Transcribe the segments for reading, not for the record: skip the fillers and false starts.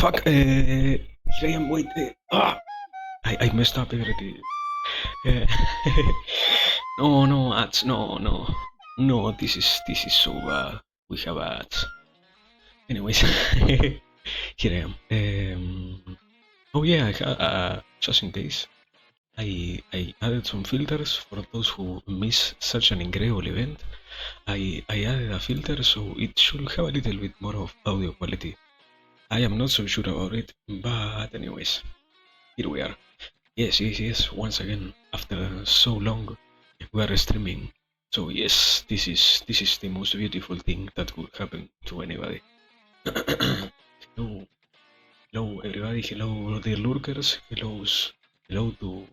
Fuck, here I am, wait, I messed up already. Uh, no, no, ads, no, no. No, this is so bad. We have ads. Anyways, here I am. Oh yeah, just in case, I added some filters for those who miss such an incredible event. I added a filter so it should have a little bit more of audio quality. I am not so sure about it, but anyways, here we are. Yes. Once again, after so long, we are streaming. So yes, this is the most beautiful thing that could happen to anybody. hello, hello everybody. Hello dear lurkers. Hello to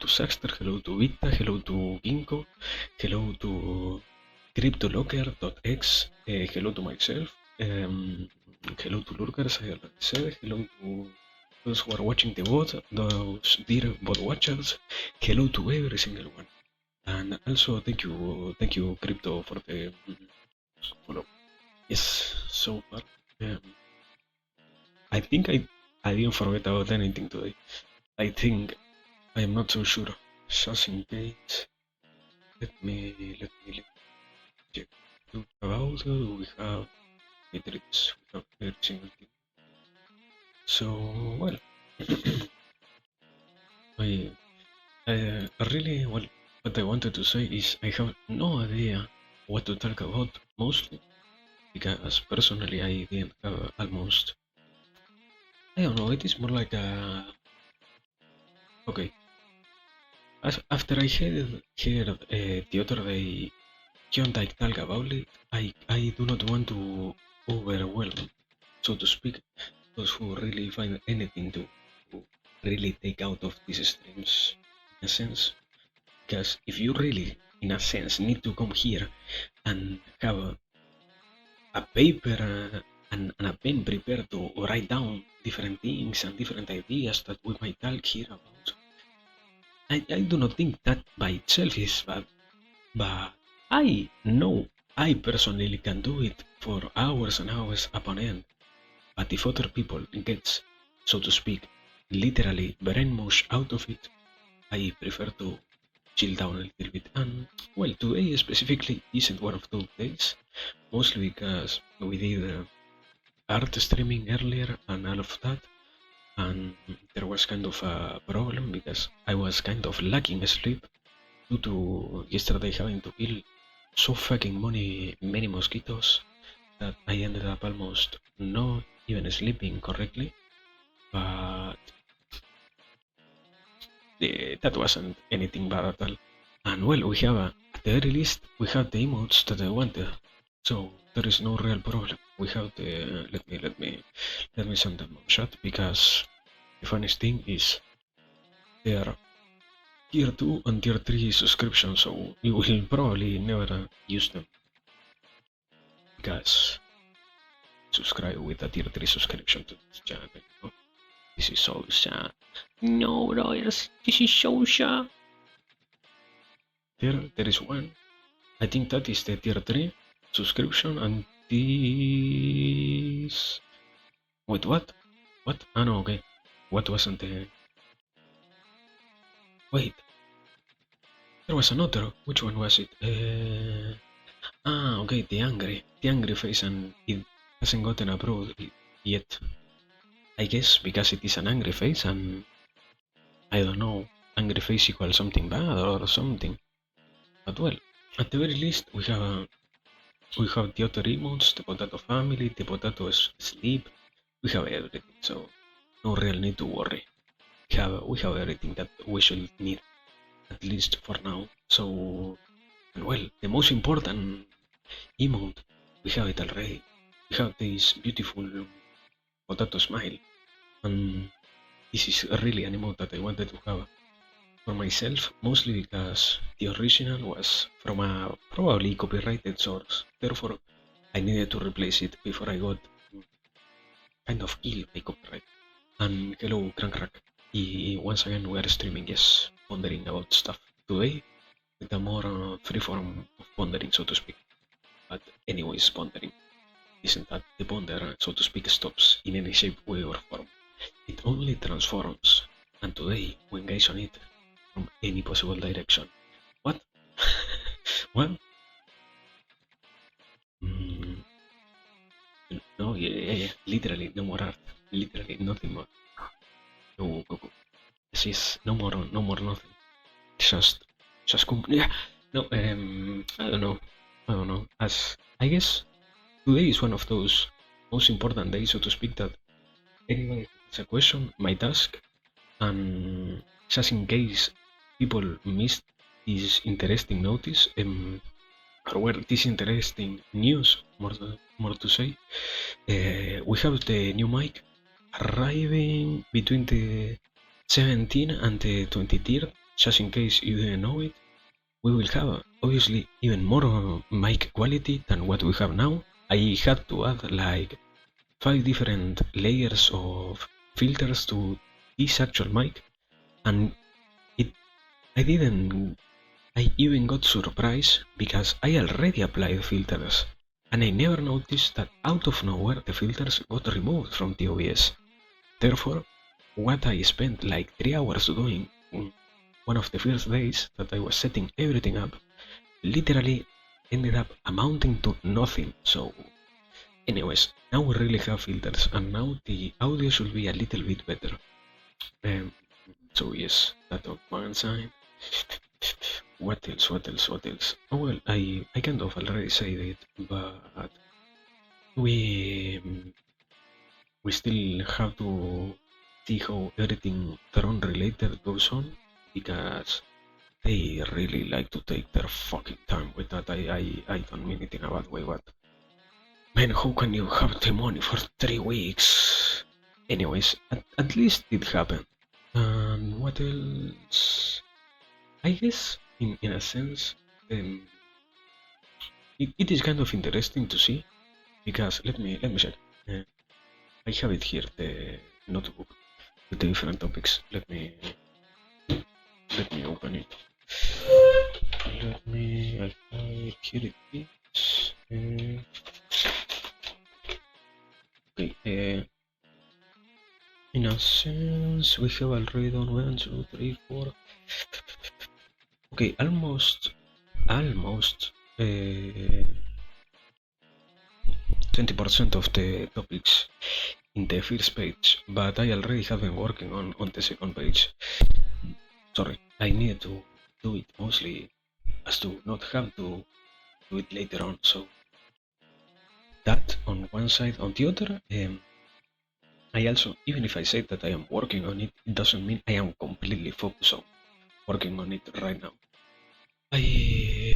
Saxter. Hello to Vita. Hello to Ginkgo. Hello to CryptoLocker.x. Hello to myself. Hello to lurkers. I already said hello to those who are watching the VOD, those dear VOD watchers. Hello to every single one. And also thank you, Crypto, for the follow. Yes, so far. Um, I think I didn't forget about anything today. I think I am not so sure. Just in case, let me check. About we have metrics, we have every single thing. So well, I really well. What I wanted to say is I have no idea what to talk about mostly because personally I didn't have almost. I don't know. It is more like a okay. As after I heard the other day John Dyke talk about it, I do not want to overwhelm, so to speak, those who really find anything to really take out of these streams, in a sense. Because if you really, in a sense, need to come here and have a paper and a pen prepared to write down different things and different ideas that we might talk here about, I do not think that by itself is bad. But I know I personally can do it for hours and hours upon end. But if other people get, so to speak, literally brain mush out of it, I prefer to chill down a little bit. And well, today specifically isn't one of those days, mostly because we did art streaming earlier and all of that. And there was kind of a problem because I was kind of lacking sleep due to yesterday having to kill so fucking many mosquitoes that I ended up almost not even sleeping correctly. But that wasn't anything bad at all. And well, we have at the very least we have the emotes that I wanted, so there is no real problem. We have the let me send them on chat because the funniest thing is they are tier 2 and tier 3 subscriptions, so you will probably never use them because subscribe with a tier 3 subscription to this channel. You know? This is so sad. No, brothers, this is so sad. There is one. I think that is the tier 3 subscription, and this. Wait, what? What? Ah, no, okay. What wasn't the. Wait, there was another. Which one was it? Okay, the angry. The angry face, and it hasn't gotten approved yet. I guess because it is an angry face, and I don't know, angry face equals something bad or something. But well, at the very least, we have the other emotes, the potato family, the potato sleep. We have everything, so no real need to worry. We have everything that we should need, at least for now. So, and well, the most important emote, we have it already. We have this beautiful potato smile, and this is really an emote that I wanted to have for myself, mostly because the original was from a probably copyrighted source. Therefore, I needed to replace it before I got kind of killed by copyright. And hello, Crankrack. Once again, we are streaming, yes, pondering about stuff today with a more free form of pondering, so to speak. But anyways, pondering isn't that the ponder, so to speak, stops in any shape, way, or form. It only transforms, and today we engage on it from any possible direction. What? What? Mm, no, yeah. Literally, no more art. Literally, nothing more. No, Goku. Yes, no more, nothing. Just, yeah. No, I don't know. As I guess today is one of those most important days, so to speak, that anybody has a question might ask, and just in case people missed this interesting notice, or were this interesting news, more to say, we have the new mic arriving between the 17th and the 23rd. Just in case you didn't know it, we will have obviously even more mic quality than what we have now. I had to add like 5 different layers of filters to this actual mic, and it I didn't I even got surprised because I already applied filters, and I never noticed that out of nowhere the filters got removed from the OBS. Therefore, what I spent like 3 hours doing one of the first days that I was setting everything up literally ended up amounting to nothing. So, anyways, now we really have filters, and now the audio should be a little bit better. Um, so yes, that on one side. What else? What else? What else? Oh well, I kind of already said it, but we still have to see how everything drone related goes on because they really like to take their fucking time with that. I don't mean it in a bad way, but man, how can you have the money for 3 weeks? Anyways, at least it happened. And what else? I guess, in a sense, it is kind of interesting to see because let me check. Uh, I have it here, the notebook with the different topics. Let me open it. Let me. I have it here. It is. Okay. In a sense, we have already done 1, 2, 3, 4. Okay, almost. 20% of the topics in the first page, but I already have been working on the second page. Sorry, I need to do it mostly as to not have to do it later on. So that on one side. On the other, I also, even if I say that I am working on it, it doesn't mean I am completely focused on working on it right now. I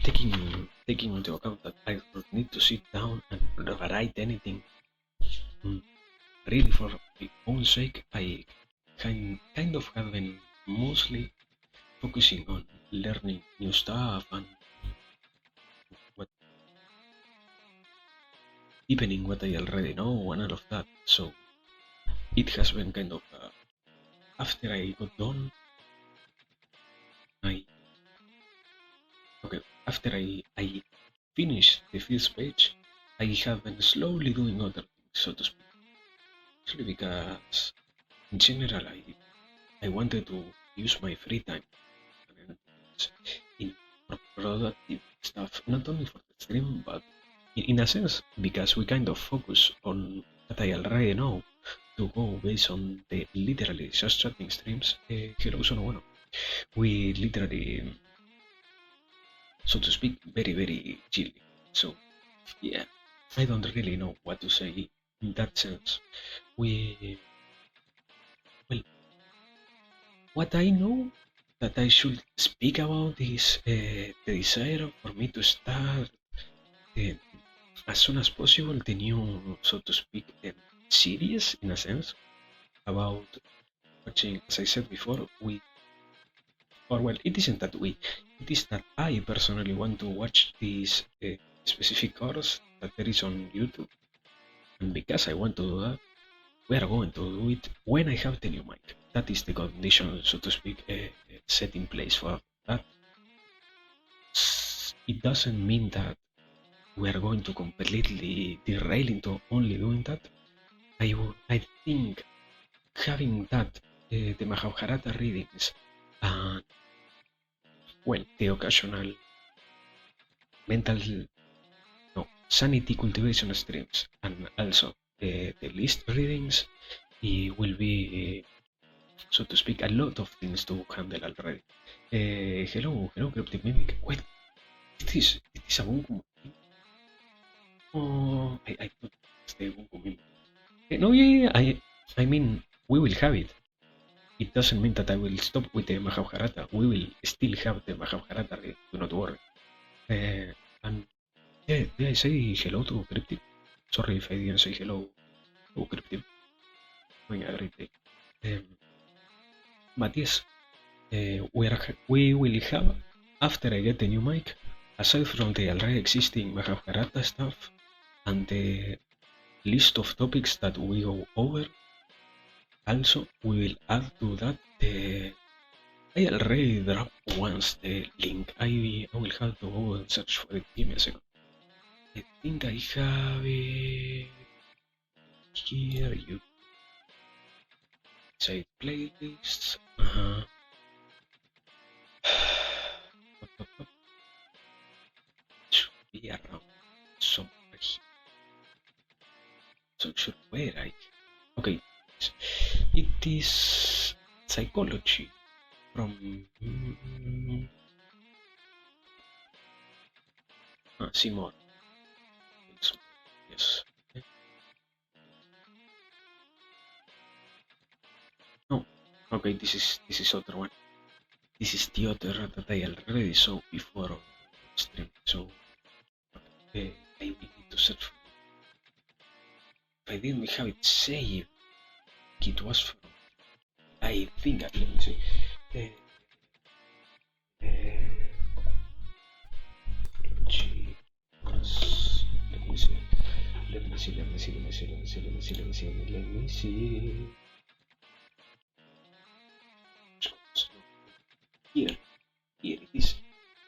taking into account that I don't need to sit down and write anything really for my own sake. I kind of have been mostly focusing on learning new stuff and what deepening what I already know and all of that. So it has been kind of after I got done, I okay after I finished the first page, I have been slowly doing other things, so to speak. Actually, because in general, I wanted to use my free time in productive stuff, not only for the stream, but in a sense, because we kind of focus on what I already know to go based on the literally just chatting streams. Hello, sono bueno. We literally, so to speak, very, very chilly. So, yeah, I don't really know what to say in that sense. We, well, what I know that I should speak about is the desire for me to start uh, as soon as possible the new, so to speak, series in a sense about watching. As I said before, or well, it isn't that it is that I personally want to watch this specific course that there is on YouTube, and because I want to do that, we are going to do it when I have the new mic. That is the condition, so to speak, set in place for that. It doesn't mean that we are going to completely derail into only doing that. I think having that, the Mahabharata readings, and well, the occasional mental, no, sanity cultivation streams, and also the list readings, it will be, so to speak, a lot of things to handle already. Hello, Cryptic Mimic. Wait, it is a Bunkum. Oh, I thought it's the Bunkum Mimic. No, yeah, I mean, we will have it. It doesn't mean that I will stop with the Mahabharata. We will still have the Mahabharata read. Do not worry. And yeah, did I say hello to Cryptic? Sorry if I didn't say hello to Cryptic. Having a great day. Um, but yes, we will have, after I get the new mic, aside from the already existing Mahabharata stuff and the list of topics that we go over, also we will add to that the I already dropped once the link. I will have to go and search for it. Give me a second. I think I have it here. You say playlists. Should be around somewhere here. So should where I. Okay. It is psychology from Seymour. Yes. No. Okay, this is other one. This is the other that I already saw before on stream. So I will need to search for it. If I didn't have it saved, it was from. I think. Let me see. Psychology. Let me see. Let me see. Let me see. Let me see. Let me see. Let me see. Let me see. Let me see. Here, here it is.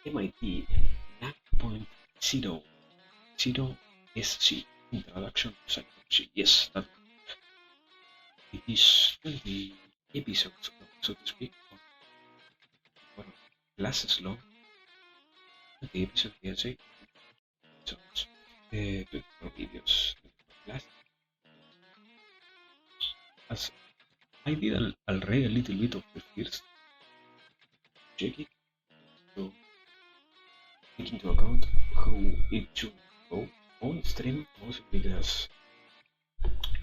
MIT 9.0 SC Introduction to Psychology. Yes, that it is 20 episodes, so to speak, or classes long. 20 episodes, yes, episodes. 24 videos, 24 classes. As I did already a little bit of the first, check it, so take into account how it should go on stream, also because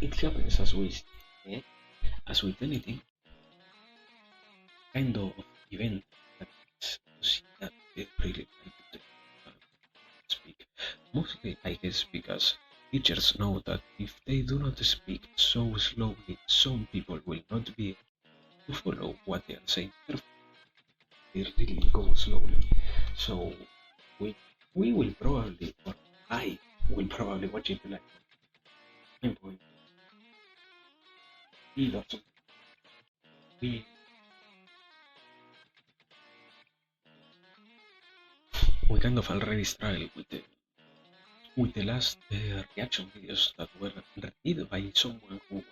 it happens as with anything kind of event that they really like to speak. Mostly, I guess, because teachers know that if they do not speak so slowly, some people will not be able to follow what they are saying. They really go slowly. So we will probably, or I will probably watch it like 9.3 or something. We kind of already struggled with the last reaction videos that were read by someone who,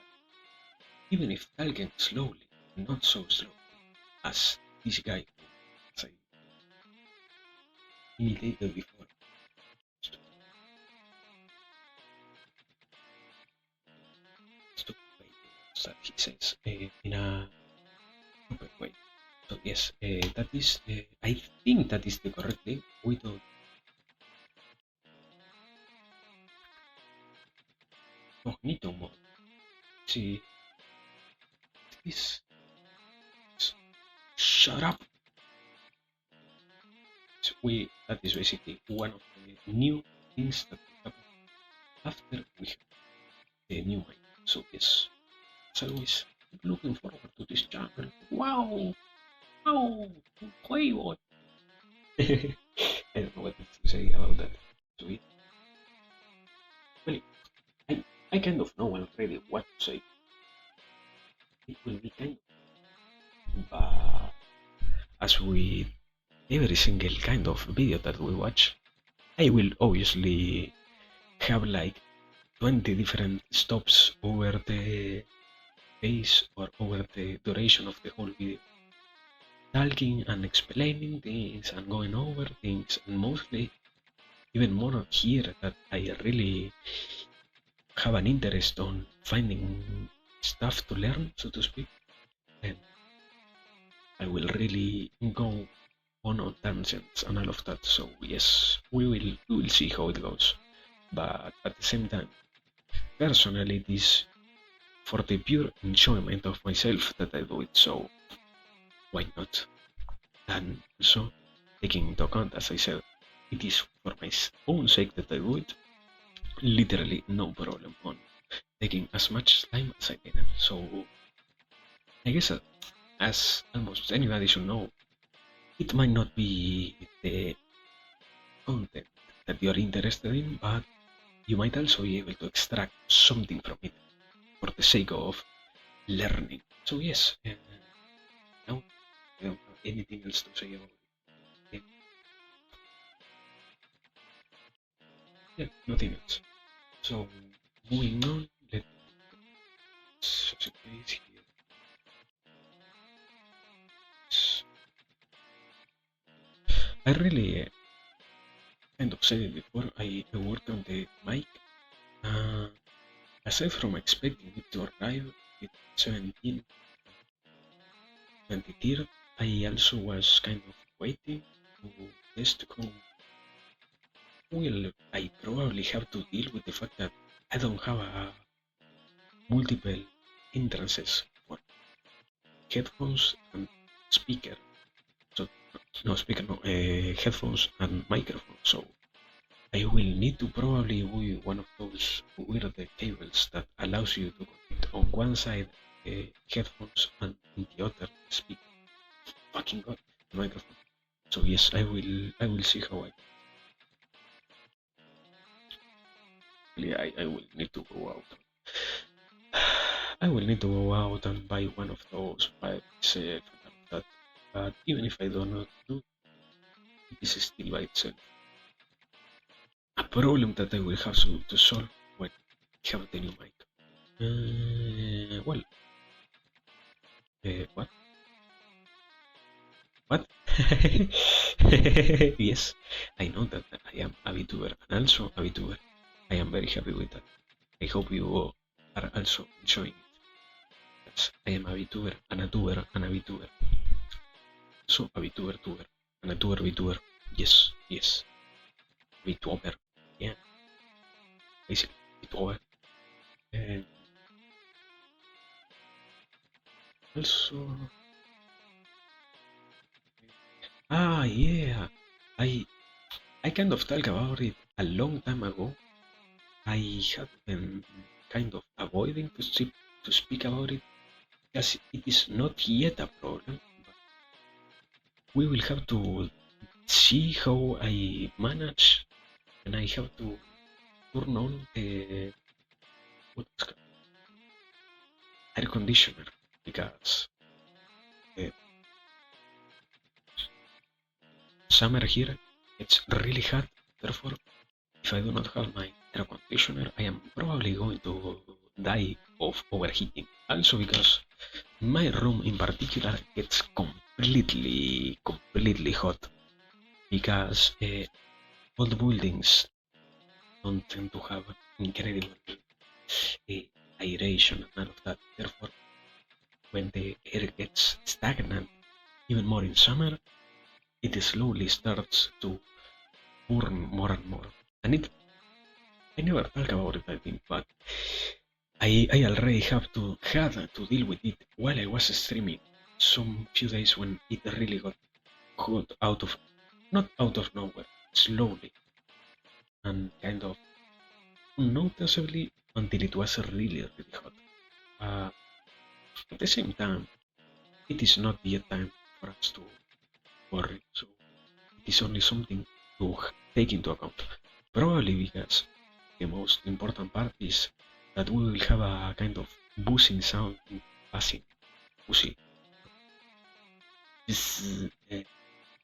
even if talking slowly, not so slowly as this guy who, as I imitated before. Stupid way that he says in a proper way. So yes, that is I think that is the correct link. We don't cognito mode. See this. Shut up. So that is basically one of the new things that will happen after we have the new mind. So yes, as always, keep looking forward to this channel. Wow, wow, Playboy. I don't know what to say about that. So well, I kind of know already what to say. It will be kind of, but as with every single kind of video that we watch, I will obviously have like 20 different stops over the pace or over the duration of the whole video. Talking and explaining things and going over things, and mostly even more here that I really have an interest on finding stuff to learn, so to speak, and I will really go on tangents and all of that. So yes, we will see how it goes. But at the same time, personally, it is for the pure enjoyment of myself that I do it. So why not? And also taking into account, as I said, it is for my own sake that I do it. Literally no problem on taking as much time as I can. So I guess as almost anybody should know, it might not be the content that you're interested in, but you might also be able to extract something from it for the sake of learning. So yes, now I don't have anything else to say about it. Yeah, nothing else. So, moving on, let's a place here. I really kind of said it before, I worked on the mic. Aside from expecting it to arrive with 17 23rd, I also was kind of waiting to test how well I probably have to deal with the fact that I don't have a multiple entrances for headphones and speaker. So no speaker, no headphones and microphone. So I will need to probably use one of those weird cables that allows you to connect on one side headphones and in the other speaker. Fucking god, the microphone. So yes, I will see how I will need to go out. I will need to go out and buy one of those pipes that. But even if I do not do, it is still by itself a problem that I will have to solve when I have the new mic. Well, what? What? Yes, I know that I am a Vtuber and also a Vtuber. I am very happy with that. I hope you are also enjoying it. Yes, I am a Vtuber and a tuber and a Vtuber. So a Vtuber tuber and a tuber Vtuber. Yes, yes. Vtuber. Yeah, basically Vtuber. And also, yeah, I kind of talked about it a long time ago. I had been kind of avoiding to speak about it because it is not yet a problem. But we will have to see how I manage, and I have to turn on the what's called air conditioner because uh, summer here it's really hot. Therefore, if I do not have my air conditioner, I am probably going to die of overheating. Also because my room in particular gets completely hot because old buildings don't tend to have incredible aeration and all of that. Therefore, when the air gets stagnant, even more in summer, it slowly starts to burn more and more. And I never talk about it, I think, but I already had to deal with it while I was streaming. Some few days when it really got hot not out of nowhere, slowly and kind of unnoticeably until it was really hot. At the same time, it is not yet time for us to worry, so it is only something to take into account. Probably because the most important part is that we will have a kind of buzzing sound in passing. Buzzing. This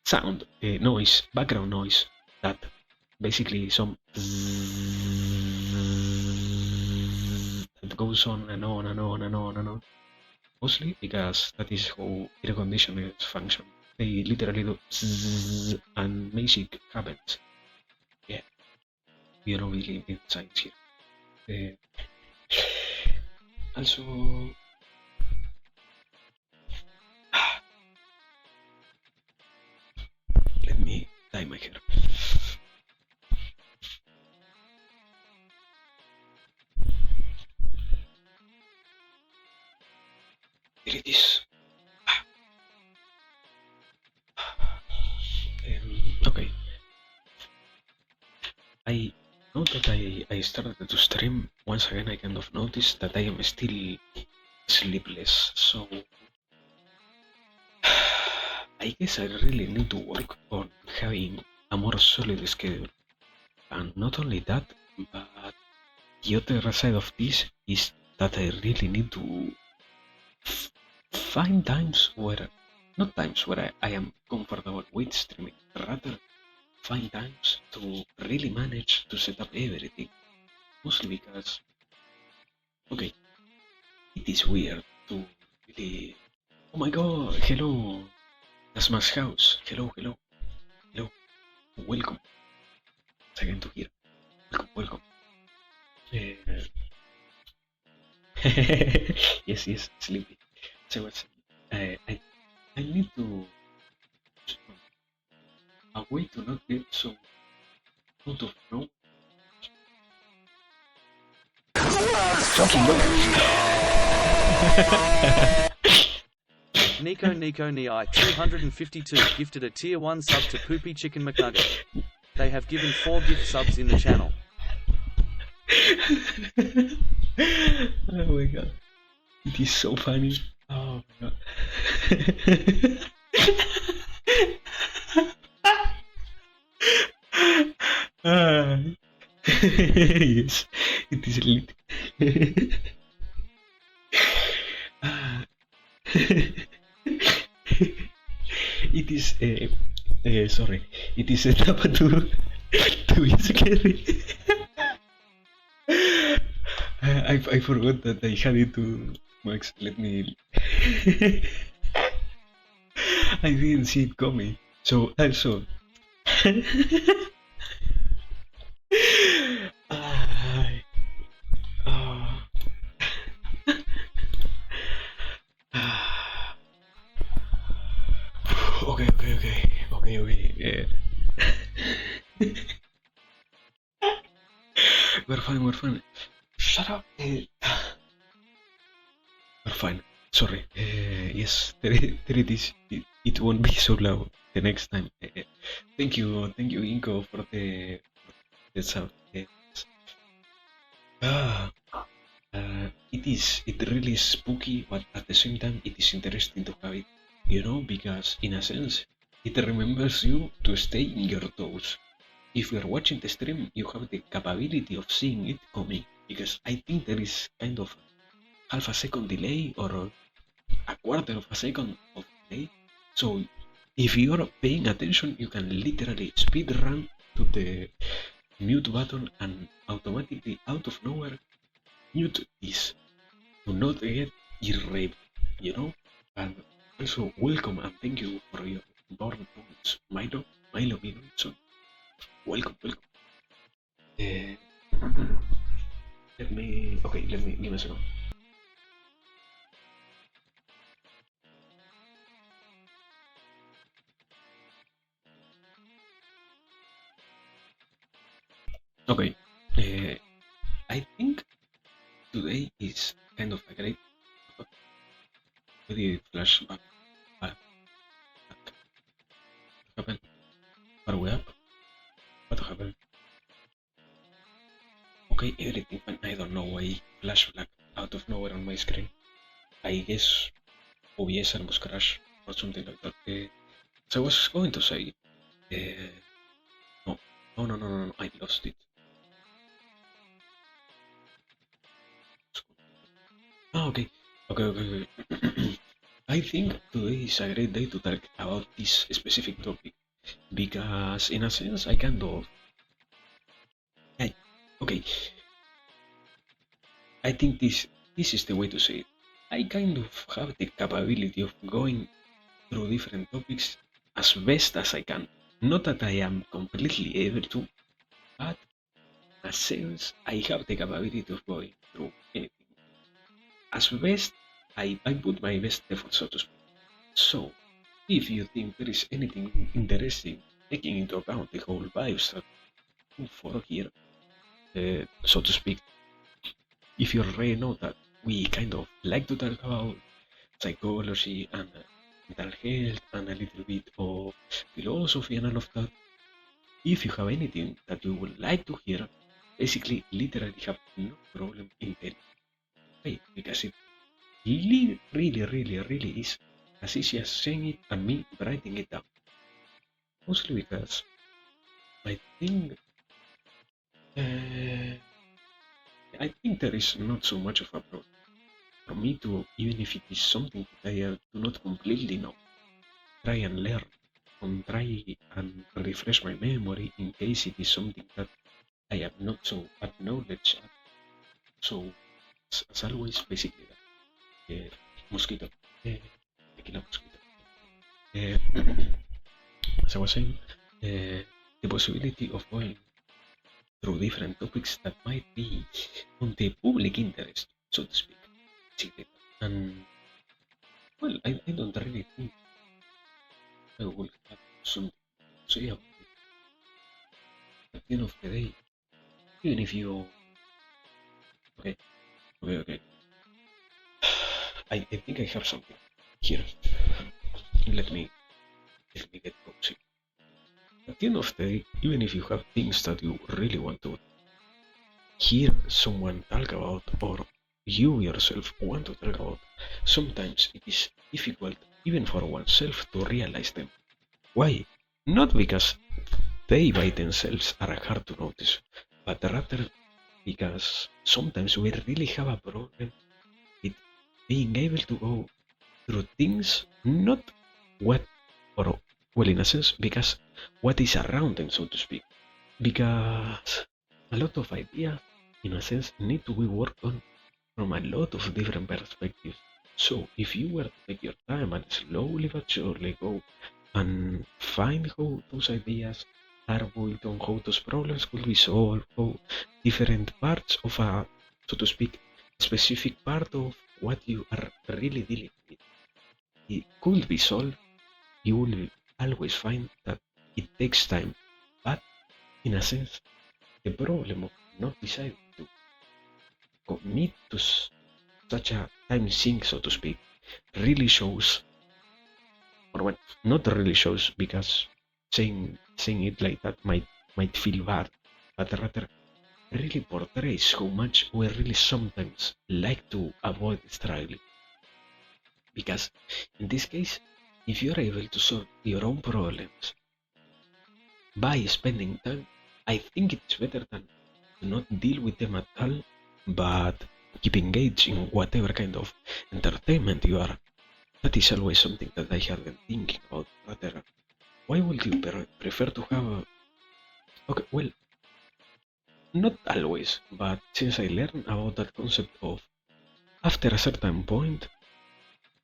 sound, noise, background noise that basically some that goes on and on and on and on and on. Mostly because that is how air conditioners function. They literally do and magic happens. Yeah, we don't believe in science here. Also, let me dye my hair. Here it is. Okay. I know that I started to stream once again. I kind of noticed that I am still sleepless, so I guess I really need to work on having a more solid schedule. And not only that, but the other side of this is that I really need to find times where not times where I am comfortable with streaming, rather find times to really manage to set up everything. Mostly because, okay, it is weird to really. Oh my god, hello, that's my house. Hello, hello, hello, welcome. Again to here. Welcome, welcome. Uh, yes, yes, sleepy. So what's I need to a way to not get so out of no fucking Nico Ni 252 gifted a tier 1 sub to Poopy Chicken McNugget. They have given 4 gift subs in the channel. Oh my god, it is so funny. Oh my god. Ah, yes, it is lit. Ah. It is sorry, it is a etapa to be scary. I forgot that I had it to Max. Let me. I didn't see it coming. So also. Ay, ah. Okay, okay, okay, okay, okay. We're fine, we're fine. Shut up. We're fine. Sorry. Yes, there it is. It won't be so loud the next time. Thank you, Inko, for the sound. Ah, it really is spooky, but at the same time, it is interesting to have it. You know, because in a sense, it remembers you to stay in your toes. If you're watching the stream, you have the capability of seeing it coming, because I think there is kind of half a second delay or a quarter of a second of delay. So if you're paying attention, you can literally speed run to the mute button and automatically out of nowhere mute this to not get raped, you know? And also welcome and thank you for your born points, Milo Minson. Welcome, welcome. Let me give me a second. Okay, I think today is kind of a great video flashback. What happened? Are we up? What happened? Okay, everything fine. I don't know why flashback out of nowhere on my screen. I guess OBS almost crashed or something like that. So I was going to say, no, no, I lost it. Ah, okay, okay. I think today is a great day to talk about this specific topic because, in a sense, I kind of. Okay, I think this is the way to say it. I kind of have the capability of going through different topics as best as I can. Not that I am completely able to, but in a sense, I have the capability of going through anything. As best, I put my best effort, so to speak. So, if you think there is anything interesting, taking into account the whole vibes that we follow here, so to speak, if you already know that we kind of like to talk about psychology and mental health and a little bit of philosophy and all of that, if you have anything that you would like to hear, basically, literally have no problem in telling me because it really is as easy as saying it and me writing it down. Mostly because I think uh, I think there is not so much of a problem for me to, even if it is something that I do not completely know. try and learn, and try and refresh my memory in case it is something that I am not so acknowledged at. So, as always, basically that. Mosquito. Tequila mosquito. Uh, as I was saying, the possibility of going through different topics that might be on the public interest, so to speak. Basically. And, well, I don't really think I will have something to say about it. At the end of the day, even if you. Okay. I think I have something here. Let me get cozy. At the end of the day, even if you have things that you really want to hear someone talk about, or you yourself want to talk about, sometimes it is difficult even for oneself to realize them. Why? Not because they by themselves are hard to notice, but rather because sometimes we really have a problem with being able to go through things, not what, or well, in a sense, because what is around them, so to speak. Because a lot of ideas, in a sense, need to be worked on from a lot of different perspectives. So, if you were to take your time and slowly but surely go and find how those ideas are built on, how those problems could be solved, how different parts of a, so to speak, specific part of what you are really dealing with, it could be solved, you will always find that it takes time. But in a sense, the problem of not deciding to commit to such a time sink, so to speak, really shows, or well, not really shows, because saying it like that might feel bad, but rather really portrays how much we really sometimes like to avoid struggling. Because in this case, if you're able to solve your own problems by spending time, I think it's better than to not deal with them at all, but keep engaged in whatever kind of entertainment you are. That is always something that I have been thinking about. Rather, why would you prefer to have a... Okay, well, not always, but since I learned about that concept of after a certain point,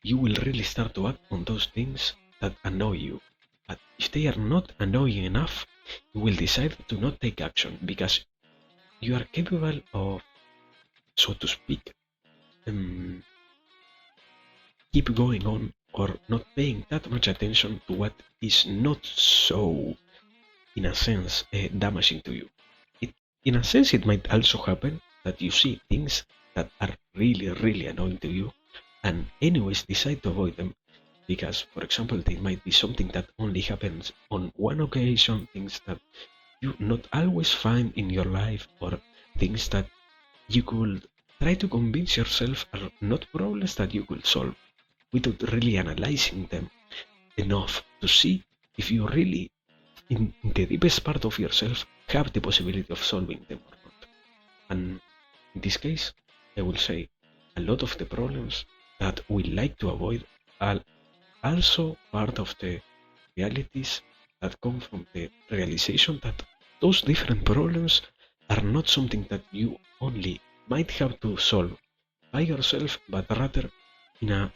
you will really start to act on those things that annoy you. But if they are not annoying enough, you will decide to not take action because you are capable of, so to speak, keep going on or not paying that much attention to what is not so, in a sense, damaging to you. In a sense, it might also happen that you see things that are really, really annoying to you and anyways decide to avoid them because, for example, they might be something that only happens on one occasion, things that you not always find in your life, or things that you could try to convince yourself are not problems that you could solve without really analyzing them enough to see if you really, in the deepest part of yourself, have the possibility of solving them or not. And in this case, I will say a lot of the problems that we like to avoid are also part of the realities that come from the realization that those different problems are not something that you only might have to solve by yourself, but rather in a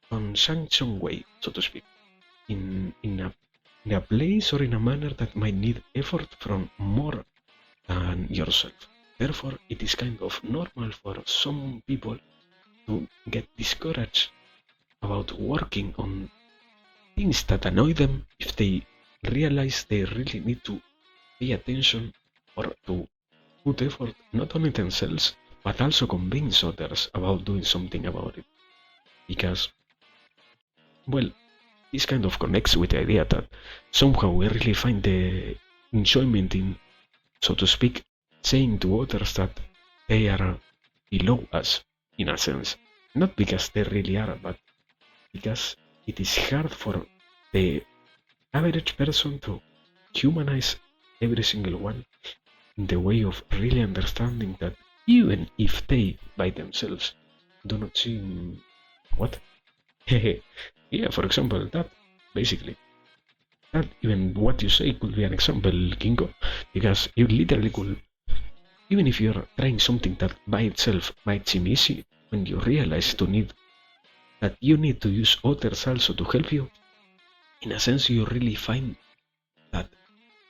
conjunction way, so to speak, in a place or in a manner that might need effort from more than yourself. Therefore, it is kind of normal for some people to get discouraged about working on things that annoy them if they realize they really need to pay attention or to put effort not only themselves but also convince others about doing something about it. Because, well, this kind of connects with the idea that somehow we really find the enjoyment in, so to speak, saying to others that they are below us, in a sense. Not because they really are, but because it is hard for the average person to humanize every single one in the way of really understanding that even if they by themselves do not seem what? Yeah, for example, that basically. Not even what you say could be an example, Kingo, because you literally could, even if you're trying something that by itself might seem easy, when you realize that you need to use others also to help you, in a sense you really find that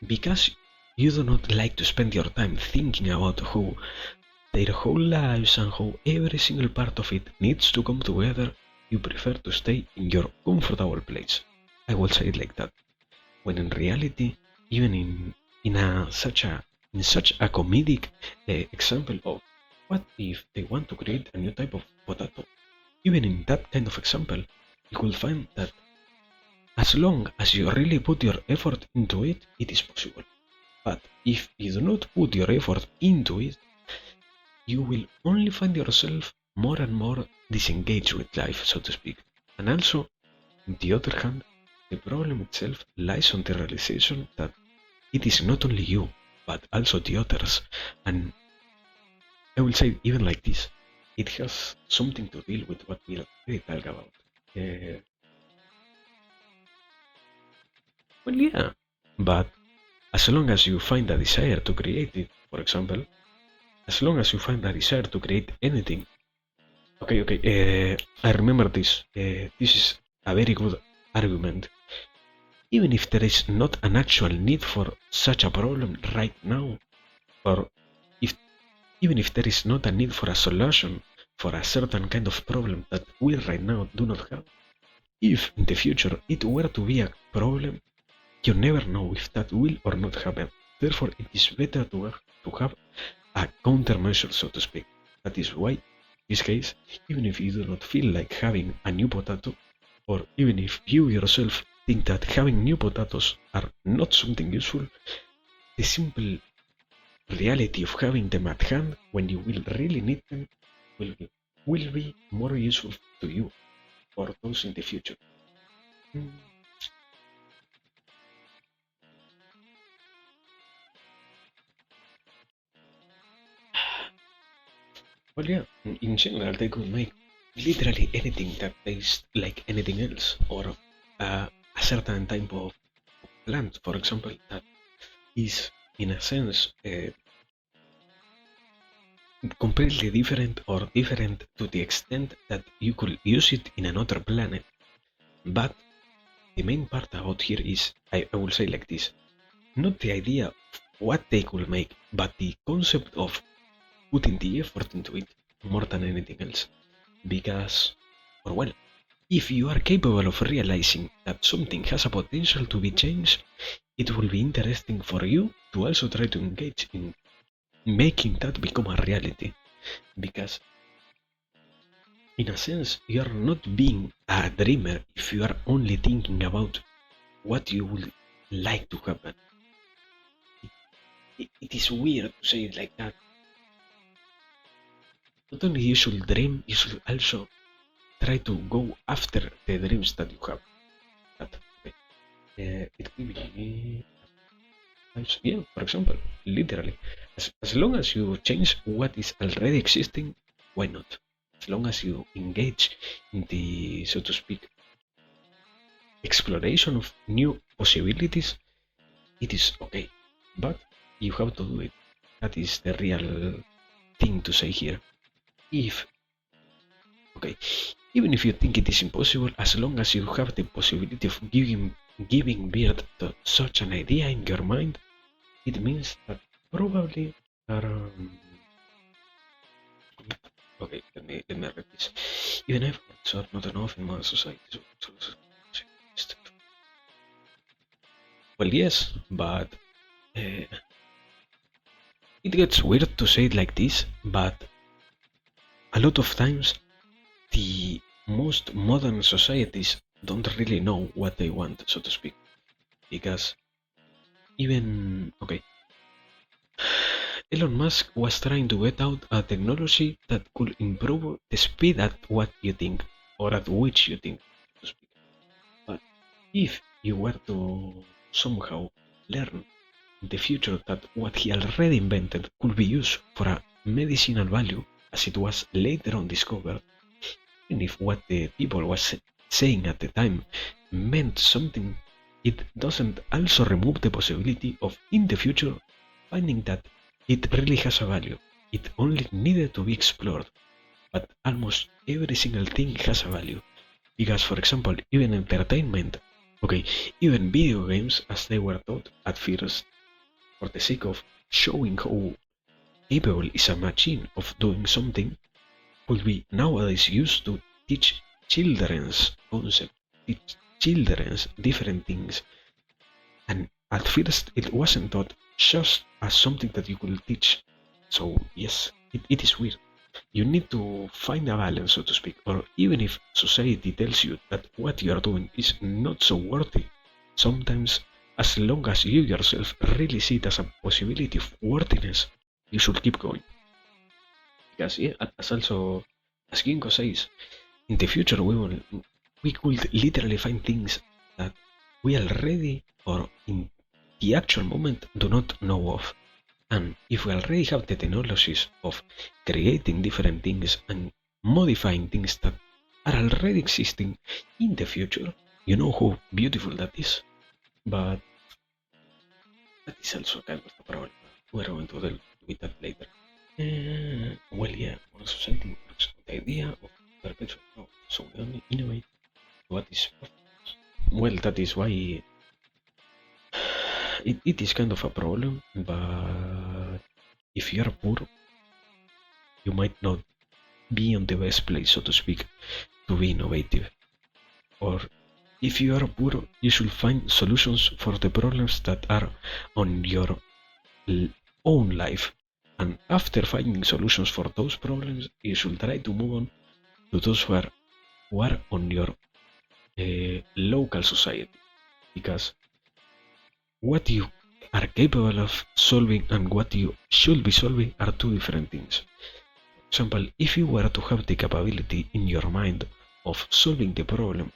because you do not like to spend your time thinking about how their whole lives and how every single part of it needs to come together, you prefer to stay in your comfortable place. I will say it like that. When in reality, even in such a comedic example of what if they want to create a new type of potato, even in that kind of example, you will find that as long as you really put your effort into it, it is possible. But if you do not put your effort into it, you will only find yourself more and more disengaged with life, so to speak. And also, on the other hand, the problem itself lies on the realization that it is not only you, but also the others. And I will say even like this, it has something to deal with what we already talked about. Uh, well, yeah, but as long as you find a desire to create it, for example, as long as you find a desire to create anything, okay, I remember this. This is a very good argument. Even if there is not an actual need for such a problem right now, or if even if there is not a need for a solution for a certain kind of problem that we right now do not have, if in the future it were to be a problem, you never know if that will or not happen. Therefore, it is better to have a countermeasure, so to speak. That is why, in this case, even if you do not feel like having a new potato, or even if you yourself think that having new potatoes are not something useful, the simple reality of having them at hand when you will really need them will be, will be more useful to you or those in the future. Mm, Well, yeah, in general, they could make literally anything that tastes like anything else, or a certain type of plant, for example, that is, in a sense, completely different or different to the extent that you could use it in another planet. But the main part about here is, I will say like this, not the idea of what they could make, but the concept of putting the effort into it more than anything else. Because, or well, if you are capable of realizing that something has a potential to be changed, it will be interesting for you to also try to engage in making that become a reality. Because, in a sense, you are not being a dreamer if you are only thinking about what you would like to happen. It is weird to say it like that. Not only you should dream, you should also try to go after the dreams that you have. That, okay. It could be, yeah, for example, literally, as long as you change what is already existing, why not? As long as you engage in the, so to speak, exploration of new possibilities, it is okay. But you have to do it. That is the real thing to say here. If, okay, even if you think it is impossible, as long as you have the possibility of giving birth to such an idea in your mind, it means that probably are, okay, let me read this. Even efforts are not enough in modern society. Well, yes, but uh, it gets weird to say it like this, but a lot of times the most modern societies don't really know what they want, so to speak. Because even, okay, Elon Musk was trying to get out a technology that could improve the speed at what you think, or at which you think, so to speak. But if you were to somehow learn in the future that what he already invented could be used for a medicinal value, as it was later on discovered, even if what the people was saying at the time meant something, it doesn't also remove the possibility of in the future finding that it really has a value. It only needed to be explored. But almost every single thing has a value. Because, for example, even entertainment, okay, even video games, as they were taught at first, for the sake of showing how capable is a machine of doing something, could be nowadays used to teach children's concepts, teach children's different things. And at first, it wasn't taught just as something that you could teach. So, yes, it is weird. You need to find a balance, so to speak, or even if society tells you that what you are doing is not so worthy, sometimes, as long as you yourself really see it as a possibility of worthiness, you should keep going. Because, yeah, as also, as Ginko says, in the future we could literally find things that we already or in the actual moment do not know of. And if we already have the technologies of creating different things and modifying things that are already existing in the future, you know how beautiful that is. But that is also kind of a problem. We're going to deal with that later. Well, yeah, one society works on the idea of perpetual growth. So we only innovate what is well, that is why it is kind of a problem. But if you are poor, you might not be on the best place, so to speak, to be innovative. Or if you are poor, you should find solutions for the problems that are on your own life. And after finding solutions for those problems, you should try to move on to those who are on your local society. Because what you are capable of solving and what you should be solving are two different things. For example, if you were to have the capability in your mind of solving the problem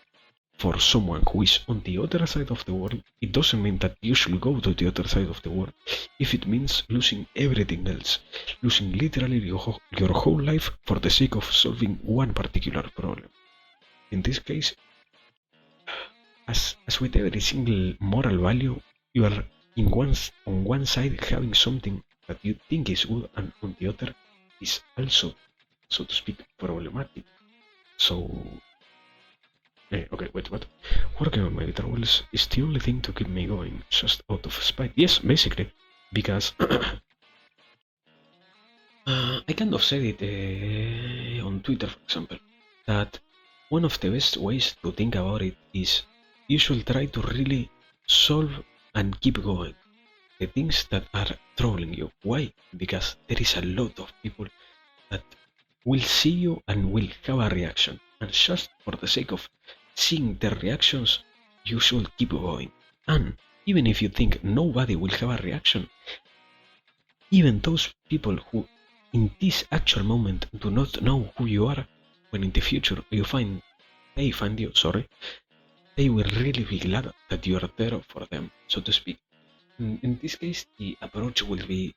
for someone who is on the other side of the world, it doesn't mean that you should go to the other side of the world. If it means losing everything else, losing literally your whole life for the sake of solving one particular problem. In this case, as with every single moral value, you are on one side having something that you think is good, and on the other is also, so to speak, problematic. So, okay, wait, what? Working on my troubles is the only thing to keep me going, just out of spite. Yes, basically, because I kind of said it on Twitter, for example, that one of the best ways to think about it is you should try to really solve and keep going the things that are troubling you. Why? Because there is a lot of people that will see you and will have a reaction. And just for the sake of seeing their reactions, you should keep going. And even if you think nobody will have a reaction, even those people who in this actual moment do not know who you are, when in the future they find you, sorry, they will really be glad that you are there for them, so to speak. In this case, the approach will be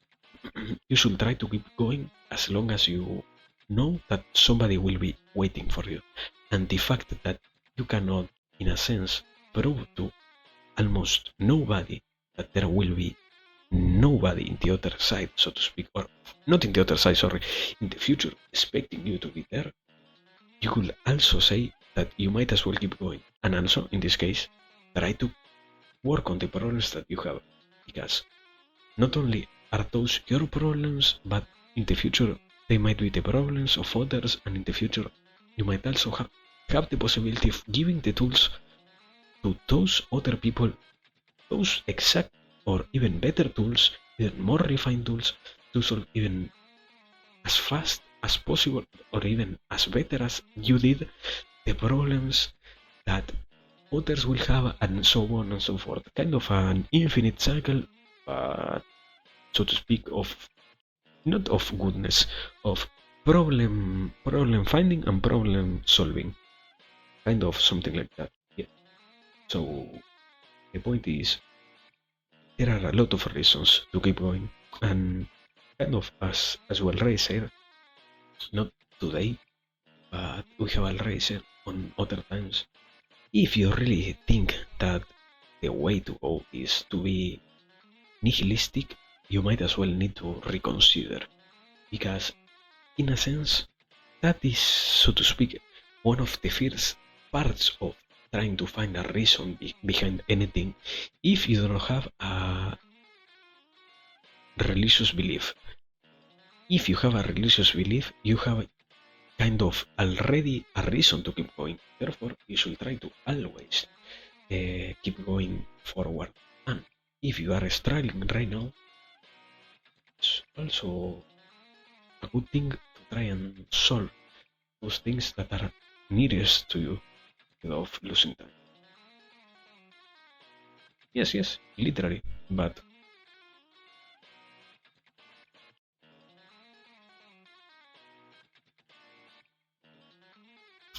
you should try to keep going as long as you know that somebody will be waiting for you. And the fact that you cannot, in a sense, prove to almost nobody that there will be nobody in the other side, so to speak, or not in the other side, sorry, in the future, expecting you to be there, you could also say that you might as well keep going. And also, in this case, try to work on the problems that you have. Because not only are those your problems, but in the future, they might be the problems of others, and in the future, you might also have the possibility of giving the tools to those other people, those exact or even better tools, even more refined tools to solve even as fast as possible or even as better as you did the problems that others will have, and so on and so forth. Kind of an infinite cycle, but so to speak, of not of goodness, of problem finding and problem solving. Kind of something like that. Yeah. So the point is there are a lot of reasons to keep going, and kind of as we already said, not today, but we have already said on other times, If you really think that the way to go is to be nihilistic, you might as well need to reconsider. Because, in a sense, that is, so to speak, one of the first parts of trying to find a reason behind anything. If you don't have a religious belief, if you have a religious belief, you have kind of already a reason to keep going. Therefore, you should try to always keep going forward. And if you are struggling right now, it's also a good thing to try and solve those things that are nearest to you without losing time. Yes, yes, literally, but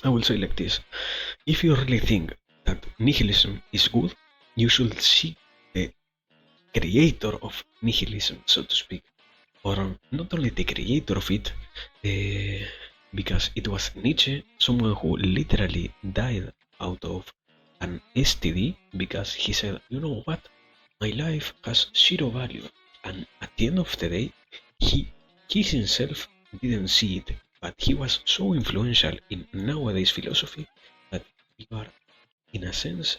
I will say like this. If you really think that nihilism is good, you should see the creator of nihilism, so to speak, or not only the creator of it, because it was Nietzsche, someone who literally died out of an STD because he said, you know what, my life has zero value, and at the end of the day, he himself didn't see it, but he was so influential in nowadays philosophy that you are, in a sense,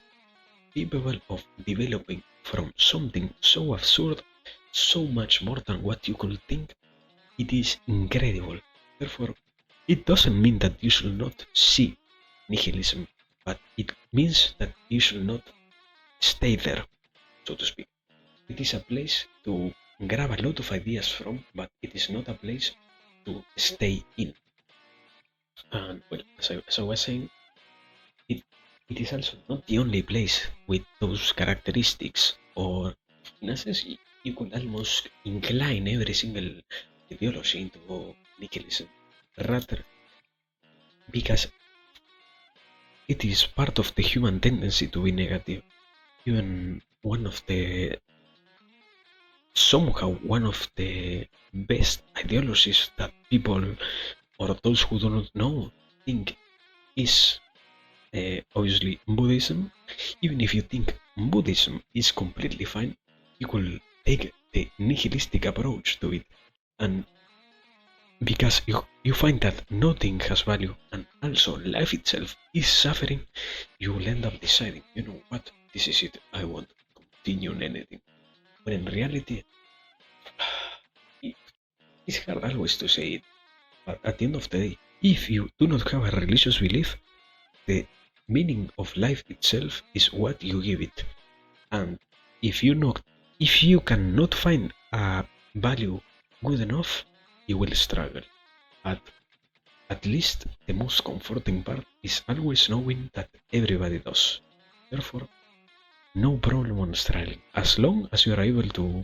capable of developing from something so absurd so much more than what you could think. It is incredible. Therefore, it doesn't mean that you should not see nihilism, but it means that you should not stay there, so to speak. It is a place to grab a lot of ideas from, but it is not a place to stay in. And well, as I was saying, it, it is also not the only place with those characteristics, or in a sense, you could almost incline every single ideology into nihilism, rather because it is part of the human tendency to be negative. Even somehow one of the best ideologies that people or those who do not know think is obviously Buddhism. Even if you think Buddhism is completely fine, you could take the nihilistic approach to it, and because you find that nothing has value and also life itself is suffering, you will end up deciding, you know what, this is it, I won't continue in anything. When in reality, it's hard always to say it, but at the end of the day, if you do not have a religious belief, the meaning of life itself is what you give it. And if you cannot find a value good enough, you will struggle. But at least the most comforting part is always knowing that everybody does. Therefore, no problem on struggling, as long as you are able to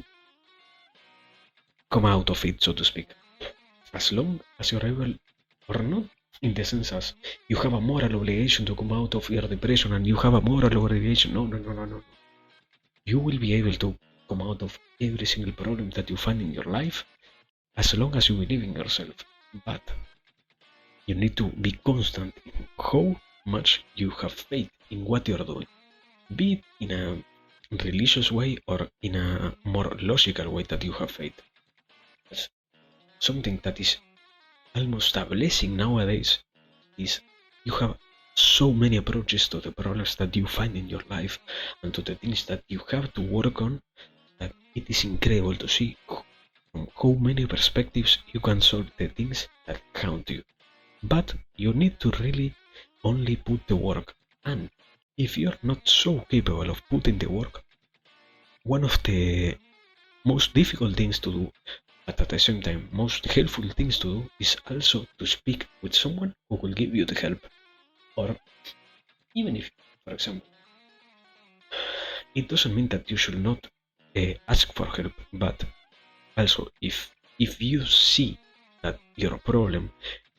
come out of it, so to speak. As long as you're able, or not in the sense as you have a moral obligation to come out of your depression and you have a moral obligation. No, no, no, no, no. You will be able to come out of every single problem that you find in your life as long as you believe in yourself. But you need to be constant in how much you have faith in what you're doing, be it in a religious way or in a more logical way that you have faith. That's something that is almost a blessing nowadays is you have so many approaches to the problems that you find in your life and to the things that you have to work on, that it is incredible to see from how many perspectives you can solve the things that count you. But you need to really only put the work, and if you're not so capable of putting the work, one of the most difficult things to do, but at the same time most helpful things to do, is also to speak with someone who will give you the help. Or even if, for example, it doesn't mean that you should not ask for help, but also if you see that your problem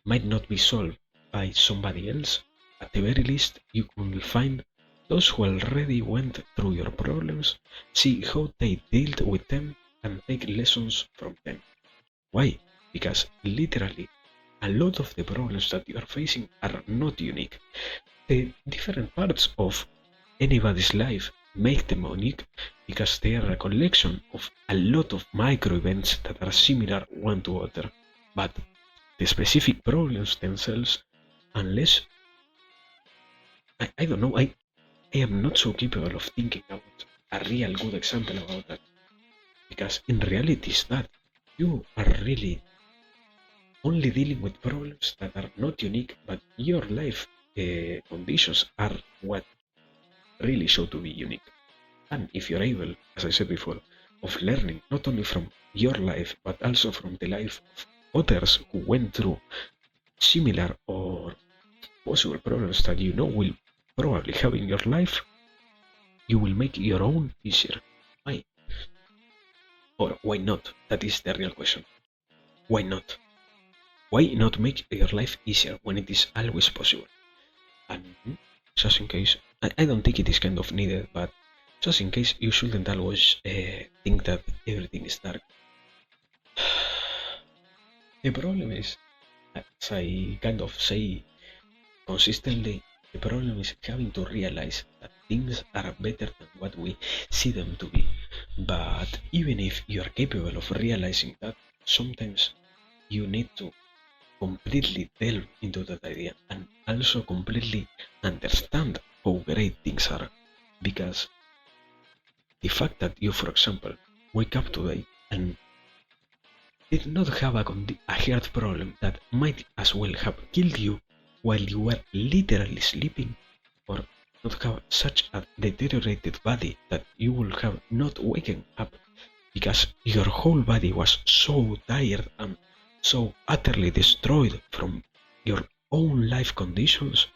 might not be solved by somebody else, at the very least you will find those who already went through your problems, see how they dealt with them, and take lessons from them. Why? Because literally a lot of the problems that you are facing are not unique. the different parts of anybody's life make them unique because they are a collection of a lot of micro events that are similar one to other, but the specific problems themselves, unless I don't know, I am not so capable of thinking about a real good example about that, because in reality is that you are really only dealing with problems that are not unique, but your life conditions are what really show to be unique. And if you're able, as I said before, of learning not only from your life, but also from the life of others who went through similar or possible problems that you know will probably have in your life, you will make your own easier. Why? Or why not? That is the real question. Why not? Why not make your life easier when it is always possible? And just in case, I don't think it is kind of needed, but just in case, you shouldn't always think that everything is dark. The problem is, as I kind of say consistently, the problem is having to realize that things are better than what we see them to be. But even if you are capable of realizing that, sometimes you need to completely delve into that idea and also completely understand how great things are. Because the fact that you, for example, wake up today and did not have a heart problem that might as well have killed you while you were literally sleeping, or not have such a deteriorated body that you would have not waken up because your whole body was so tired and so utterly destroyed from your own life conditions,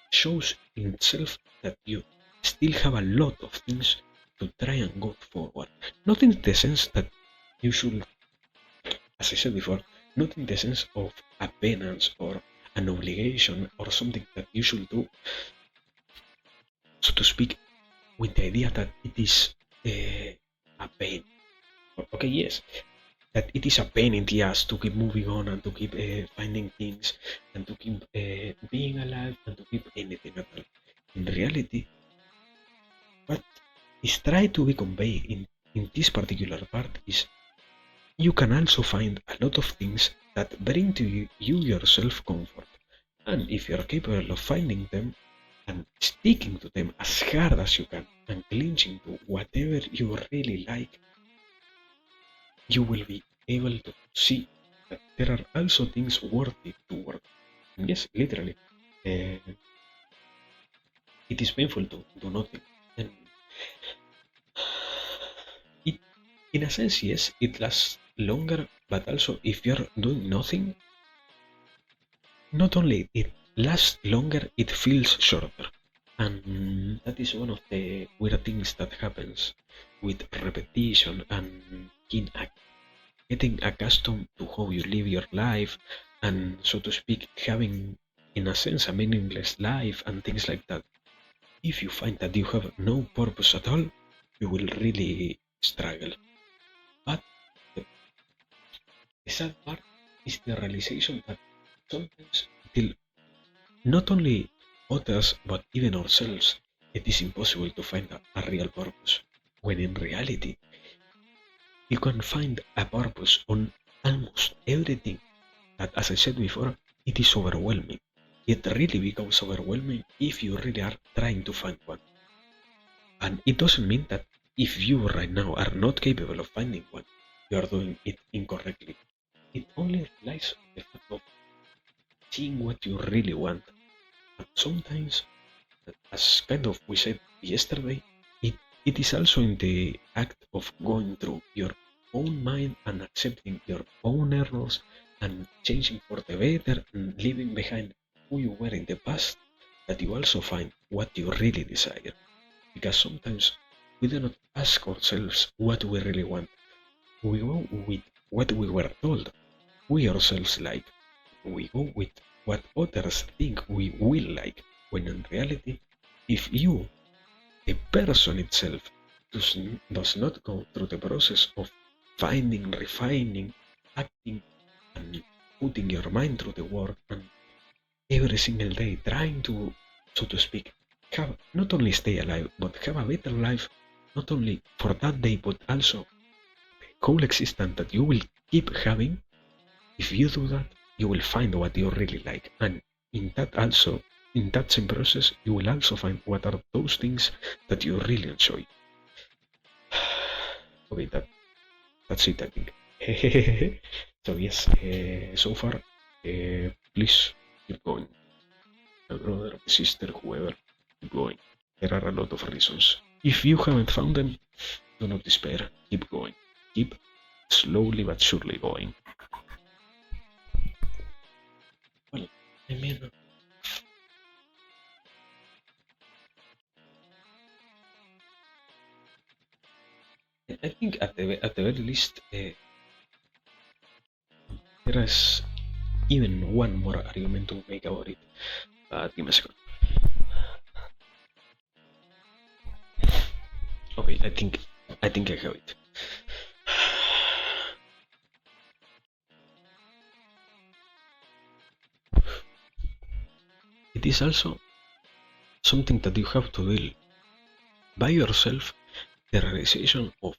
shows in itself that you still have a lot of things to try and go forward. Not in the sense that you should, as I said before, not in the sense of a penance or an obligation or something that you should do, so to speak, with the idea that it is a pain. Okay, yes, that it is a pain in the ass to keep moving on and to keep finding things and to keep being alive and to keep anything at all. In reality, what is tried to be conveyed in this particular part is you can also find a lot of things that bring to you yourself comfort. And if you're capable of finding them and sticking to them as hard as you can and clinging to whatever you really like, you will be able to see that there are also things worthy to work. And yes, literally, it is painful to do nothing. And it, in a sense, yes, it lasts longer, but also if you're doing nothing, not only it lasts longer, it feels shorter. And that is one of the weird things that happens with repetition and getting accustomed to how you live your life and, so to speak, having, in a sense, a meaningless life and things like that. If you find that you have no purpose at all, you will really struggle. But the, the sad part is the realization that sometimes, till not only others but even ourselves, it is impossible to find a real purpose. When in reality, you can find a purpose on almost everything that, as I said before, it is overwhelming. It really becomes overwhelming if you really are trying to find one. And it doesn't mean that if you right now are not capable of finding one, you are doing it incorrectly. It only relies on the fact of seeing what you really want. And sometimes, as kind of we said yesterday, it is also in the act of going through your own mind and accepting your own errors and changing for the better and leaving behind who you were in the past that you also find what you really desire. Because sometimes we do not ask ourselves what we really want. We go with what we were told we ourselves like. We go with what others think we will like, when in reality, if you, the person itself, does not go through the process of finding, refining, acting, and putting your mind through the work and every single day trying to so to speak, have not only stay alive, but have a better life, not only for that day, but also the whole existence that you will keep having. If you do that, you will find what you really like, and in that same process, you will also find what are those things that you really enjoy. Okay, that's it, I think. So yes, so far, please keep going, my brother, my sister, whoever, keep going. There are a lot of reasons. If you haven't found them, do not despair. Keep going. Keep slowly but surely going. Well, I mean, I think at the very least, there is even one more argument to make about it. But give me a second. Okay, I think I have it. It is also something that you have to deal by yourself, the realization of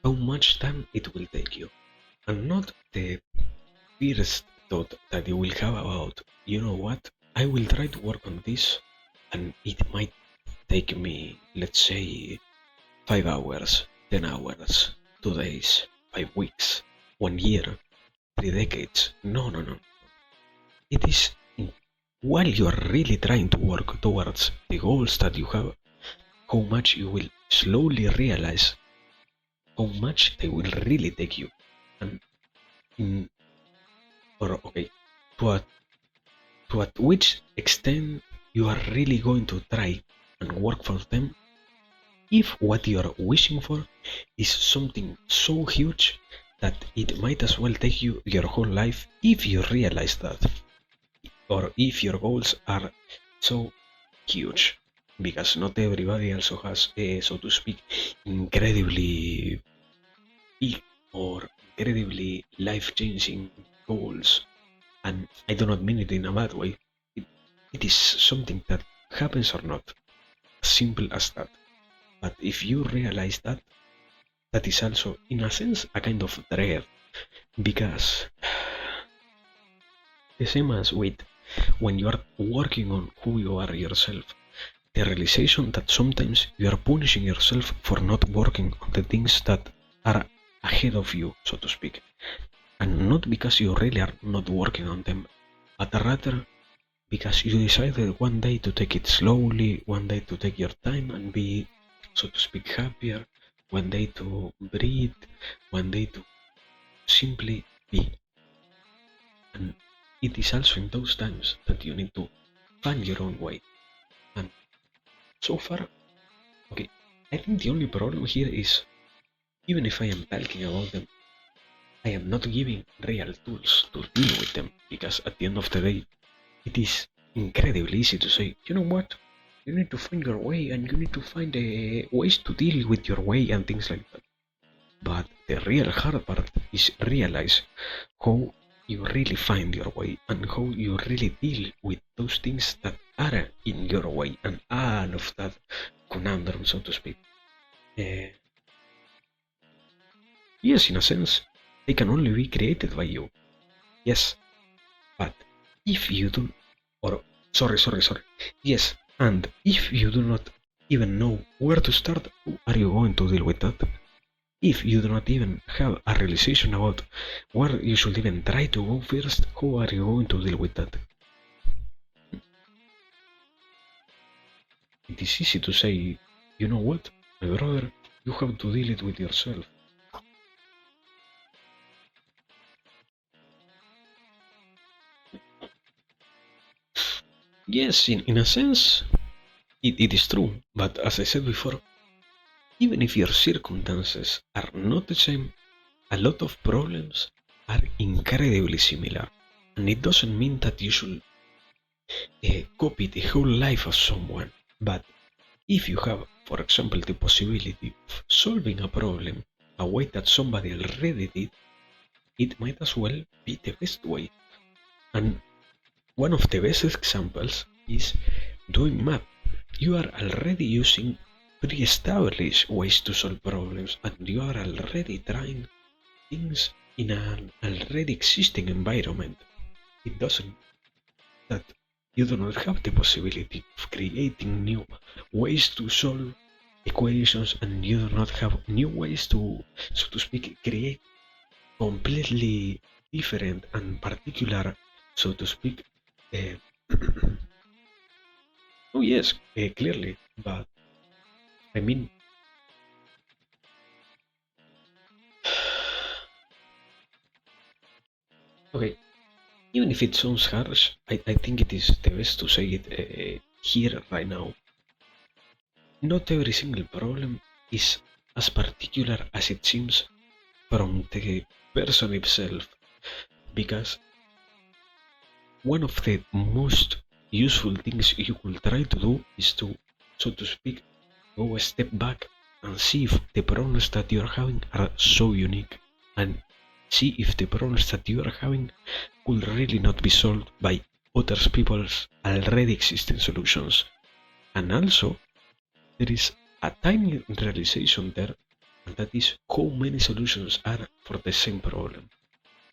how much time it will take you, and not the first thought that you will have about, you know what, I will try to work on this, and it might take me, let's say, 5 hours, 10 hours, 2 days, 5 weeks, 1 year, 3 decades. No, no, no. It is while you are really trying to work towards the goals that you have, how much you will slowly realize how much they will really take you. And in, or okay, to a, to at which extent you are really going to try and work for them if what you are wishing for is something so huge that it might as well take you your whole life if you realize that, or if your goals are so huge, because not everybody also has, so to speak, incredibly big or incredibly life-changing goals. And I do not mean it in a bad way. It is something that happens or not, as simple as that. But if you realize that, that is also, in a sense, a kind of dread, because the same as with when you are working on who you are yourself, the realization that sometimes you are punishing yourself for not working on the things that are ahead of you, so to speak, and not because you really are not working on them, but rather because you decided one day to take it slowly, one day to take your time and be, so to speak, happier, one day to breathe, one day to simply be. And it is also in those times that you need to find your own way. And so far, okay, I think the only problem here is, even if I am talking about them, I am not giving real tools to deal with them, because at the end of the day, it is incredibly easy to say, you know what, you need to find your way and you need to find ways to deal with your way and things like that. But the real hard part is realize how you really find your way and how you really deal with those things that are in your way and all of that conundrum, so to speak. Uh, yes, in a sense, they can only be created by you. Yes, but if you do, or sorry. Yes, and if you do not even know where to start, how are you going to deal with that? If you do not even have a realization about where you should even try to go first, how are you going to deal with that? It is easy to say, you know what, my brother, you have to deal it with yourself. Yes, in a sense, it is true, but as I said before, even if your circumstances are not the same, a lot of problems are incredibly similar. And it doesn't mean that you should copy the whole life of someone, but if you have, for example, the possibility of solving a problem a way that somebody already did, it might as well be the best way. And one of the best examples is doing math. You are already using pre-established ways to solve problems, and you are already trying things in an already existing environment. It doesn't that you do not have the possibility of creating new ways to solve equations, and you do not have new ways to, so to speak, create completely different and particular, so to speak. Uh, oh yes, clearly, but I mean, okay, even if it sounds harsh, I think it is the best to say it here right now. Not every single problem is as particular as it seems from the person himself, because one of the most useful things you could try to do is to, so to speak, go a step back and see if the problems that you are having are so unique, and see if the problems that you are having could really not be solved by other people's already existing solutions. And also, there is a tiny realization there, and that is how many solutions are for the same problem.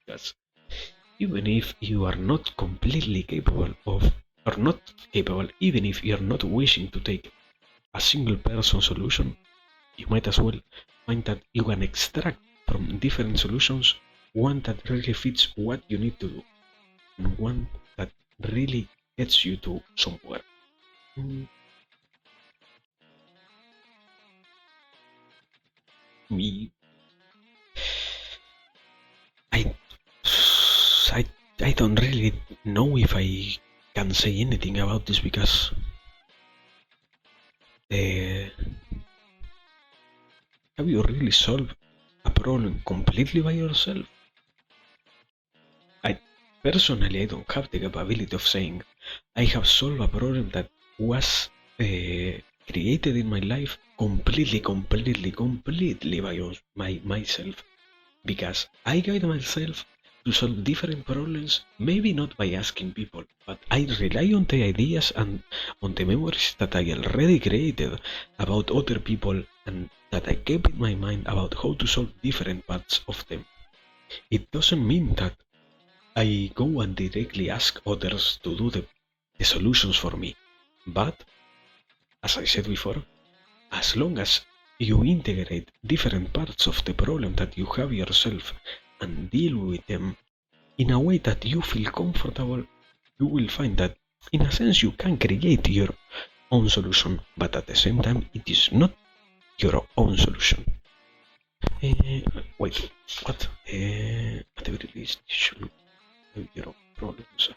Because even if you are not completely capable of, or not capable, even if you are not wishing to take a single person solution, you might as well find that you can extract from different solutions one that really fits what you need to do, and one that really gets you to somewhere. Mm, Me, I, I, I don't really know if I can say anything about this, because the have you really solved a problem completely by yourself? I personally, I don't have the capability of saying I have solved a problem that was created in my life completely by myself, because I guide myself to solve different problems, maybe not by asking people, but I rely on the ideas and on the memories that I already created about other people, and that I kept in my mind about how to solve different parts of them. It doesn't mean that I go and directly ask others to do the solutions for me, but as I said before, as long as you integrate different parts of the problem that you have yourself and deal with them in a way that you feel comfortable, you will find that, in a sense, you can create your own solution, but at the same time, it is not your own solution. Wait, what? At the very least, you should have your own problems.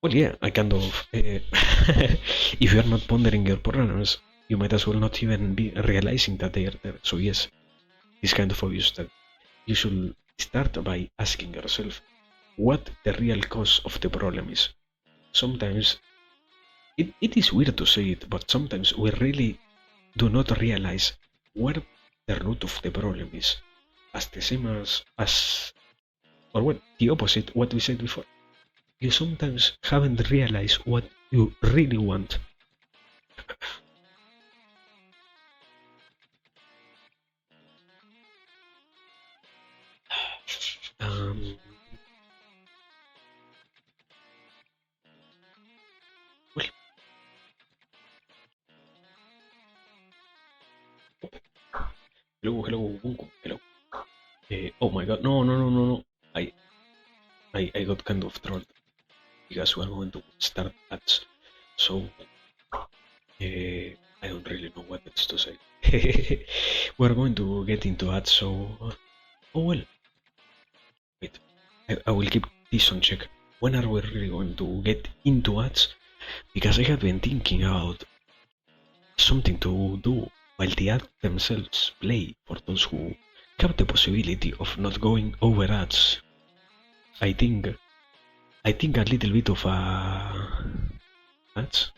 Well, yeah, I kind of. If you are not pondering your problems, you might as well not even be realizing that they are there. So, yes, it's kind of obvious that you should start by asking yourself what the real cause of the problem is. Sometimes it is weird to say it, but sometimes we really do not realize where the root of the problem is. As the same as or what the opposite, what we said before. You sometimes haven't realized what you really want. Um, well, hello, Bunko, hello. Oh my god, no. I, I got kind of trolled because we're going to start ads. So, I don't really know what else to say. We're going to get into ads, so. Oh well, wait. I will keep this on check. When are we really going to get into ads? Because I have been thinking about something to do while the ads themselves play for those who have the possibility of not going over ads. I think I think a little bit of ads.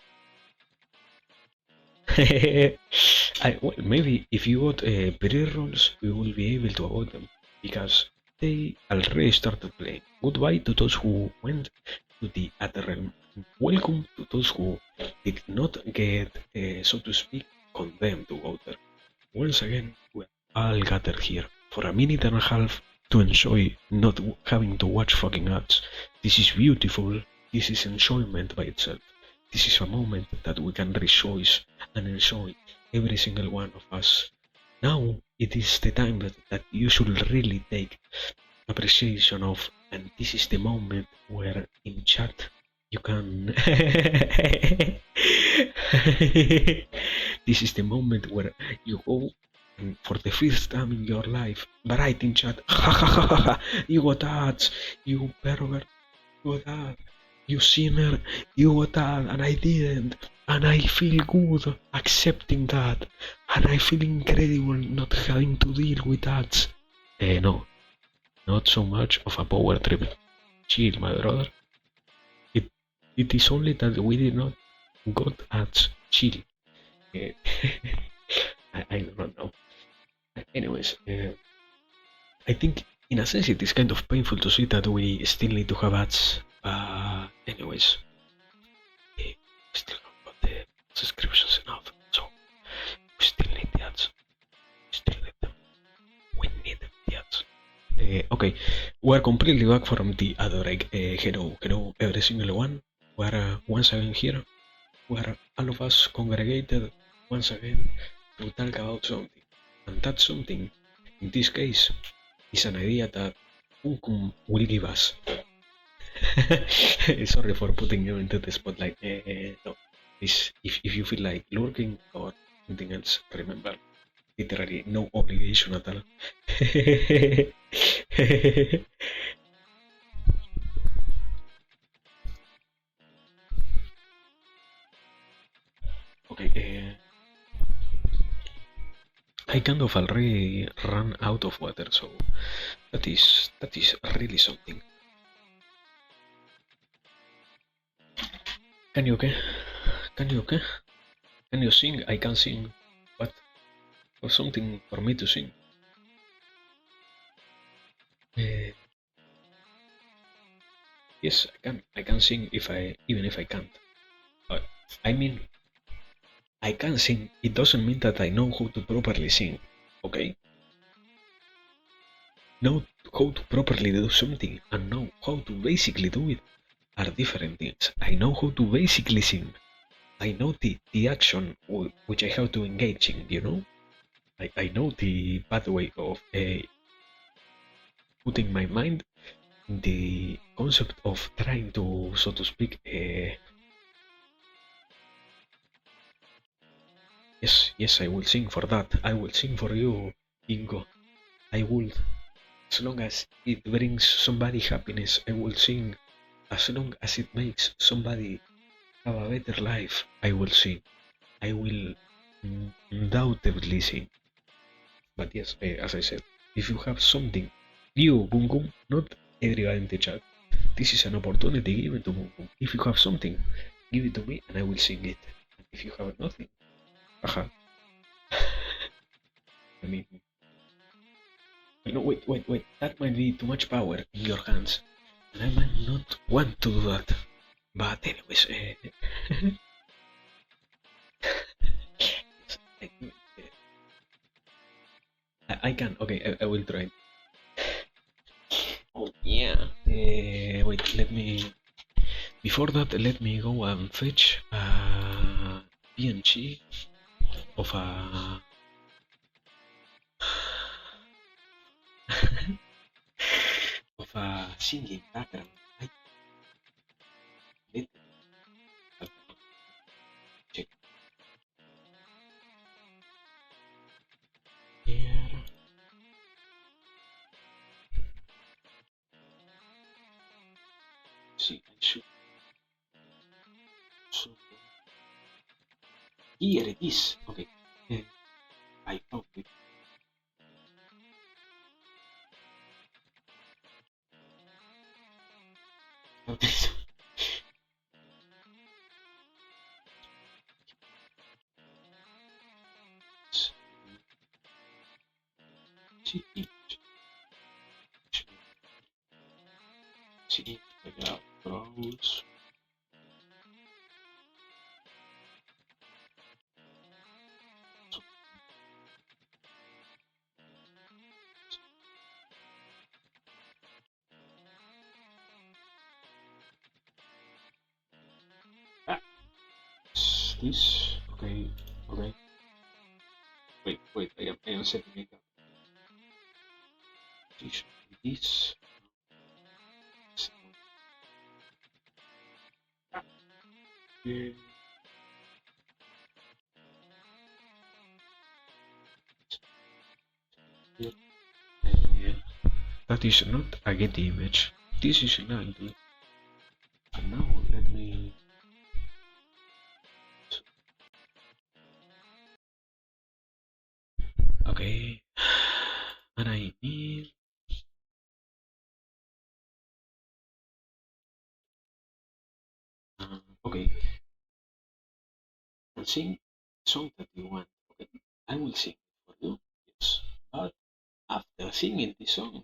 Well, maybe if you got pre-rolls, we will be able to avoid them, because they already started playing. Goodbye to those who went to the other realm. Welcome to those who did not get, so to speak, condemned to go there. Once again, we're all gathered here for a minute and a half to enjoy not having to watch fucking ads. This is beautiful. This is enjoyment by itself. This is a moment that we can rejoice and enjoy, every single one of us. Now it is the time that you should really take appreciation of, and this is the moment where in chat you can this is the moment where you go and for the first time in your life write in chat you got ads, you pervert, you got ads, you sinner, you got that and I didn't, and I feel good accepting that, and I feel incredible not having to deal with ads. No, not so much of a power trip. Chill, my brother. It it is only that we did not got ads. Chill. Eh, I do not know. Anyways, I think in a sense it is kind of painful to see that we still need to have ads. Anyways, we still haven't got the subscriptions enough, so we still need the ads. We still need them. We need the ads. Okay, we're completely back from the other break. Hello, every single one. We're once again here. We're all of us congregated once again to talk about something. And that something, in this case, is an idea that Uncum will give us. Sorry for putting you into the spotlight. No, if you feel like lurking or something else, remember, literally no obligation at all. Okay, I kind of already ran out of water, so that is really something. Can you okay? Can you okay? Can you sing? I can sing. What? Or something for me to sing? Uh, yes, I can. I can sing if I even if I can't. Uh, I mean, I can sing. It doesn't mean that I know how to properly sing. Okay? Know how to properly do something and know how to basically do it are different things. I know how to basically sing. I know the action which I have to engage in, you know? I know the pathway of putting my mind in the concept of trying to, so to speak, yes, I will sing for that. I will sing for you, Ingo. I will, as long as it brings somebody happiness, I will sing. As long as it makes somebody have a better life, I will sing. I will undoubtedly sing. But yes, as I said, if you have something, you, Boom Boom, not everyone in the chat, this is an opportunity given to Boom Boom. If you have something, give it to me and I will sing it. And if you have nothing, haha. I mean, no, wait, that might be too much power in your hands. And I might not want to do that. But anyways, yes, I can, okay, I will try. Oh yeah. Wait, let me. Before that, let me go and fetch a PNG of a of a singing background. I let check here. See, I should. So here it is. Okay, I found it. Okay, so see, see, browse. this. Okay, okay. Wait, I am setting it up. This. Yeah. Yeah. That is not a get image. This is an ugly. And now let me. Okay. And I need. Okay. Sing song that you want. Okay. I will sing for you. Yes. But after singing this song,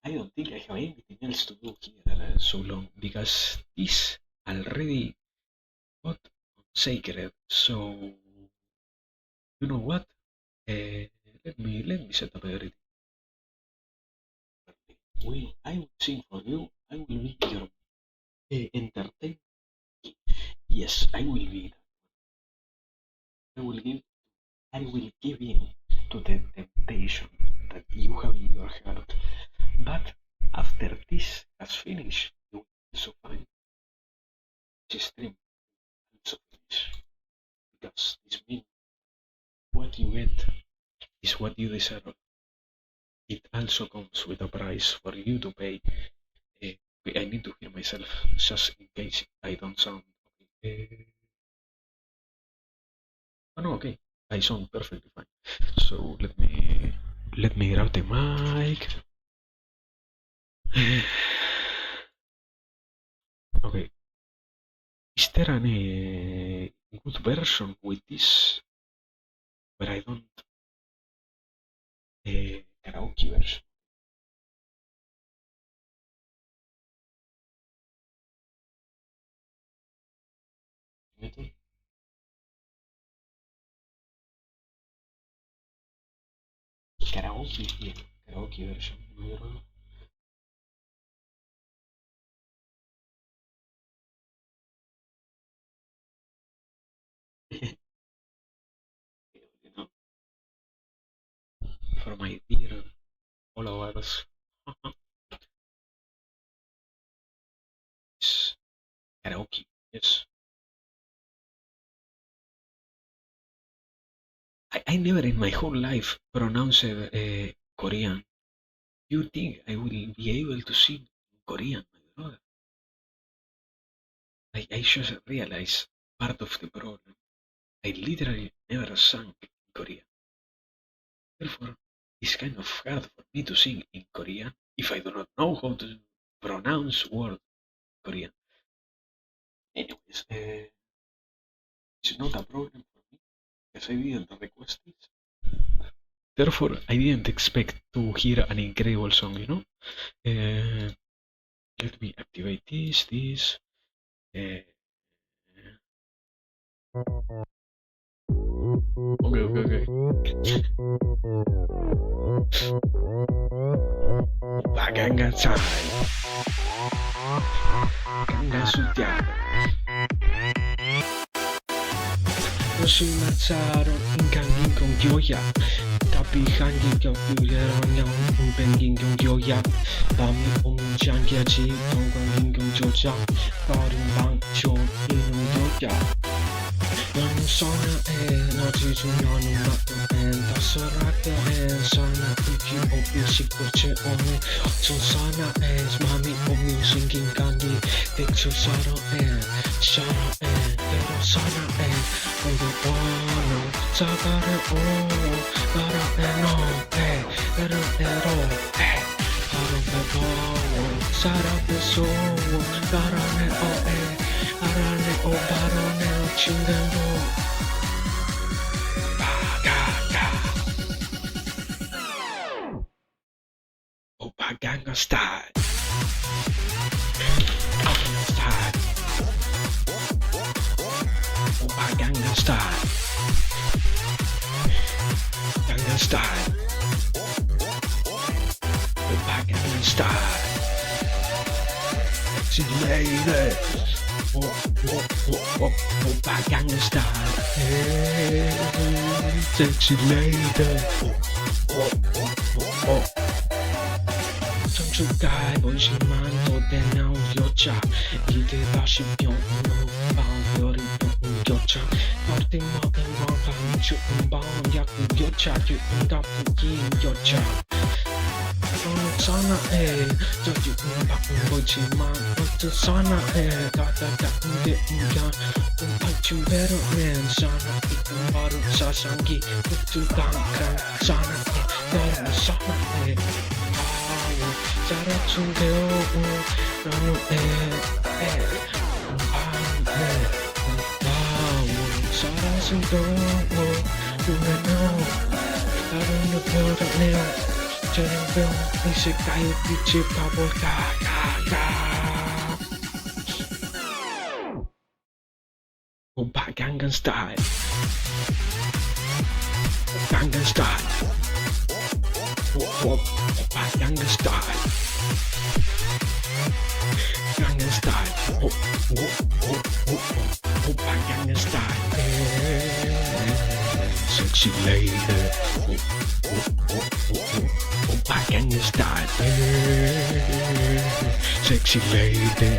I don't think I have anything else to do here so long because this already got sacred. So you know what? Let me set up everything. Well, I will sing for you. I will be your entertainer. Yes, I will be. I will give. I will give in to the temptation that you have in your heart. But after this has finished, you will also find this stream also finish because this means what you get is what you deserve. It also comes with a price for you to pay. I need to hear myself just in case I don't sound okay. Oh no, okay. I sound perfectly fine. So let me grab the mic. Okay. Is there any good version with this where I don't karaoke version? Metal? Karaoke, yeah. Karaoke version. You know, for my dear followers. It's karaoke, yes. I never in my whole life pronounced Korean. You think I will be able to sing Korean, my brother? I just realized part of the problem. I literally never sang in Korean. Therefore, it's kind of hard for me to sing in Korean if I do not know how to pronounce word Korean. Anyways, it's not a problem for me because I didn't request it. Therefore, I didn't expect to hear an incredible song, you know? Uh, Let me activate this. Uh, okay. Baganga time. Ganga sultana. Musim matsaron ingangin kong gyoya. Tapi hangin kong gyuleron yang umpengin kong gyoya. Bami umjangyaji kong gangin kong joja. Parang bang chon inong gyoya. Yang sana nati tunanu dasarata sana iki opi sikwache omi sana mami omi singing kandi tekso sana pero sana oyo ono sagare o para no pero Sarabe so Barane o Arane o Barane o Chingano Opa Gangnam Style Gangnam Style Opa Gangnam Style Gangnam Style Opa Gangnam Style Sexy lady Oppa Gangnam Style. Hey, sexy lady. 청춘가에 본심만 돋대 나온 여자 이들 다시 병으로 바울이 옮겼자 파티 먹은 밤 추운 밤 약국 여자 기분 같은 긴 여자 선화해 저 기분 바쁜 거지만 어떤 선화해 다다다한 게 운경 운팔춤 배로맨 선화 이건 바로 사상기 뚝뚝당당 선화해 너무 선화해 자라춘 배우고 너무 사랑은 너무 유명해요 다른 여보다네요 저녁병 있을까요 빛을 가볼까 오빠 강간 스타일 강간 스타일 오빠 강간 스타일 Gangnam Style, Oppa Gangnam Style, sexy lady, Oppa Gangnam Style, sexy lady,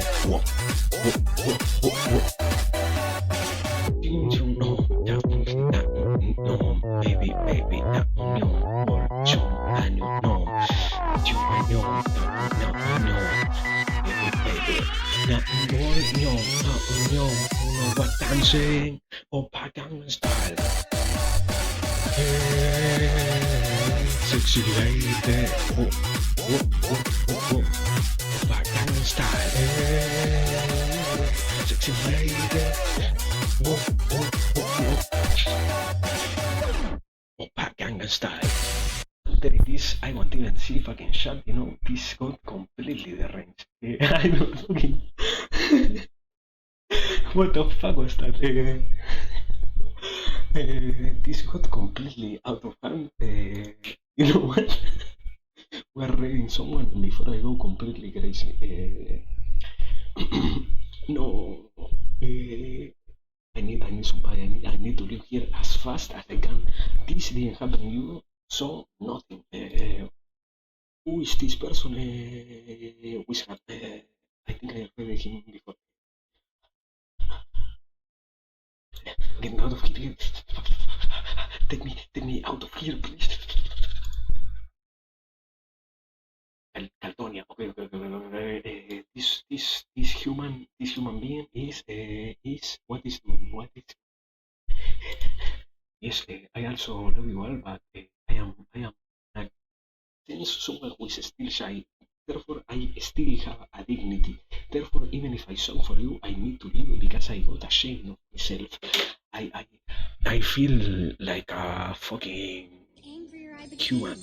no, baby, no, what dancing Oppa Gangnam Style sexy lady Oppa Gangnam Style sexy lady Oppa Gangnam Style. After this, I won't even see if I can shut, this got completely deranged. I don't fucking... What the fuck was that? This got completely out of hand. You know what? We're reading someone before I go completely crazy. No. I need somebody. I need to leave here as fast as I can. This didn't happen to you. So nothing. Who is this person? Wizard. I think I heard him before. Get me out of here. Take me out of here, please. Caldonia. Okay. This human being is what is. Yes, I also love you all, but I am since someone who is still shy, therefore I still have a dignity. Therefore, even if I song for you, I need to leave because I got ashamed of myself. I feel like a fucking human.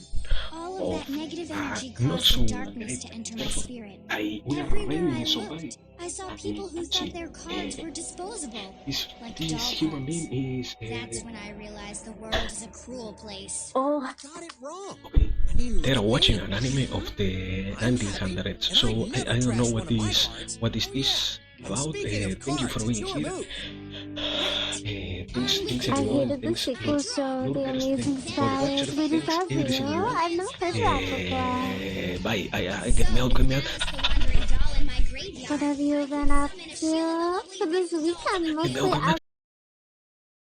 All of that negative energy Not caused so the darkness to great. enter my Therefore, spirit. we are Everywhere raving I somebody. looked, I saw people who thought their cards were disposable, like doll This human cards. being is. That's when I realized the world is a cruel place. Oh, Got it wrong. Okay. I mean, They're look watching at an me. anime of the I'm 1900s, happy, so and I I never don't know trash what one of my is cards. what is Oh, this yeah. about. Speaking of Thank you for cards, being it's here. your move. Thanks I everyone. hated the Thanks sequel show, The Lurkers. Amazing Thanks for watchers. Spiders. Really Thanks felt every you. single one. I've not heard that before. Bye. Get me out. So, denounced the wandering doll in my graveyard. What have you been up to? For this week, I'm Get me mostly out. out.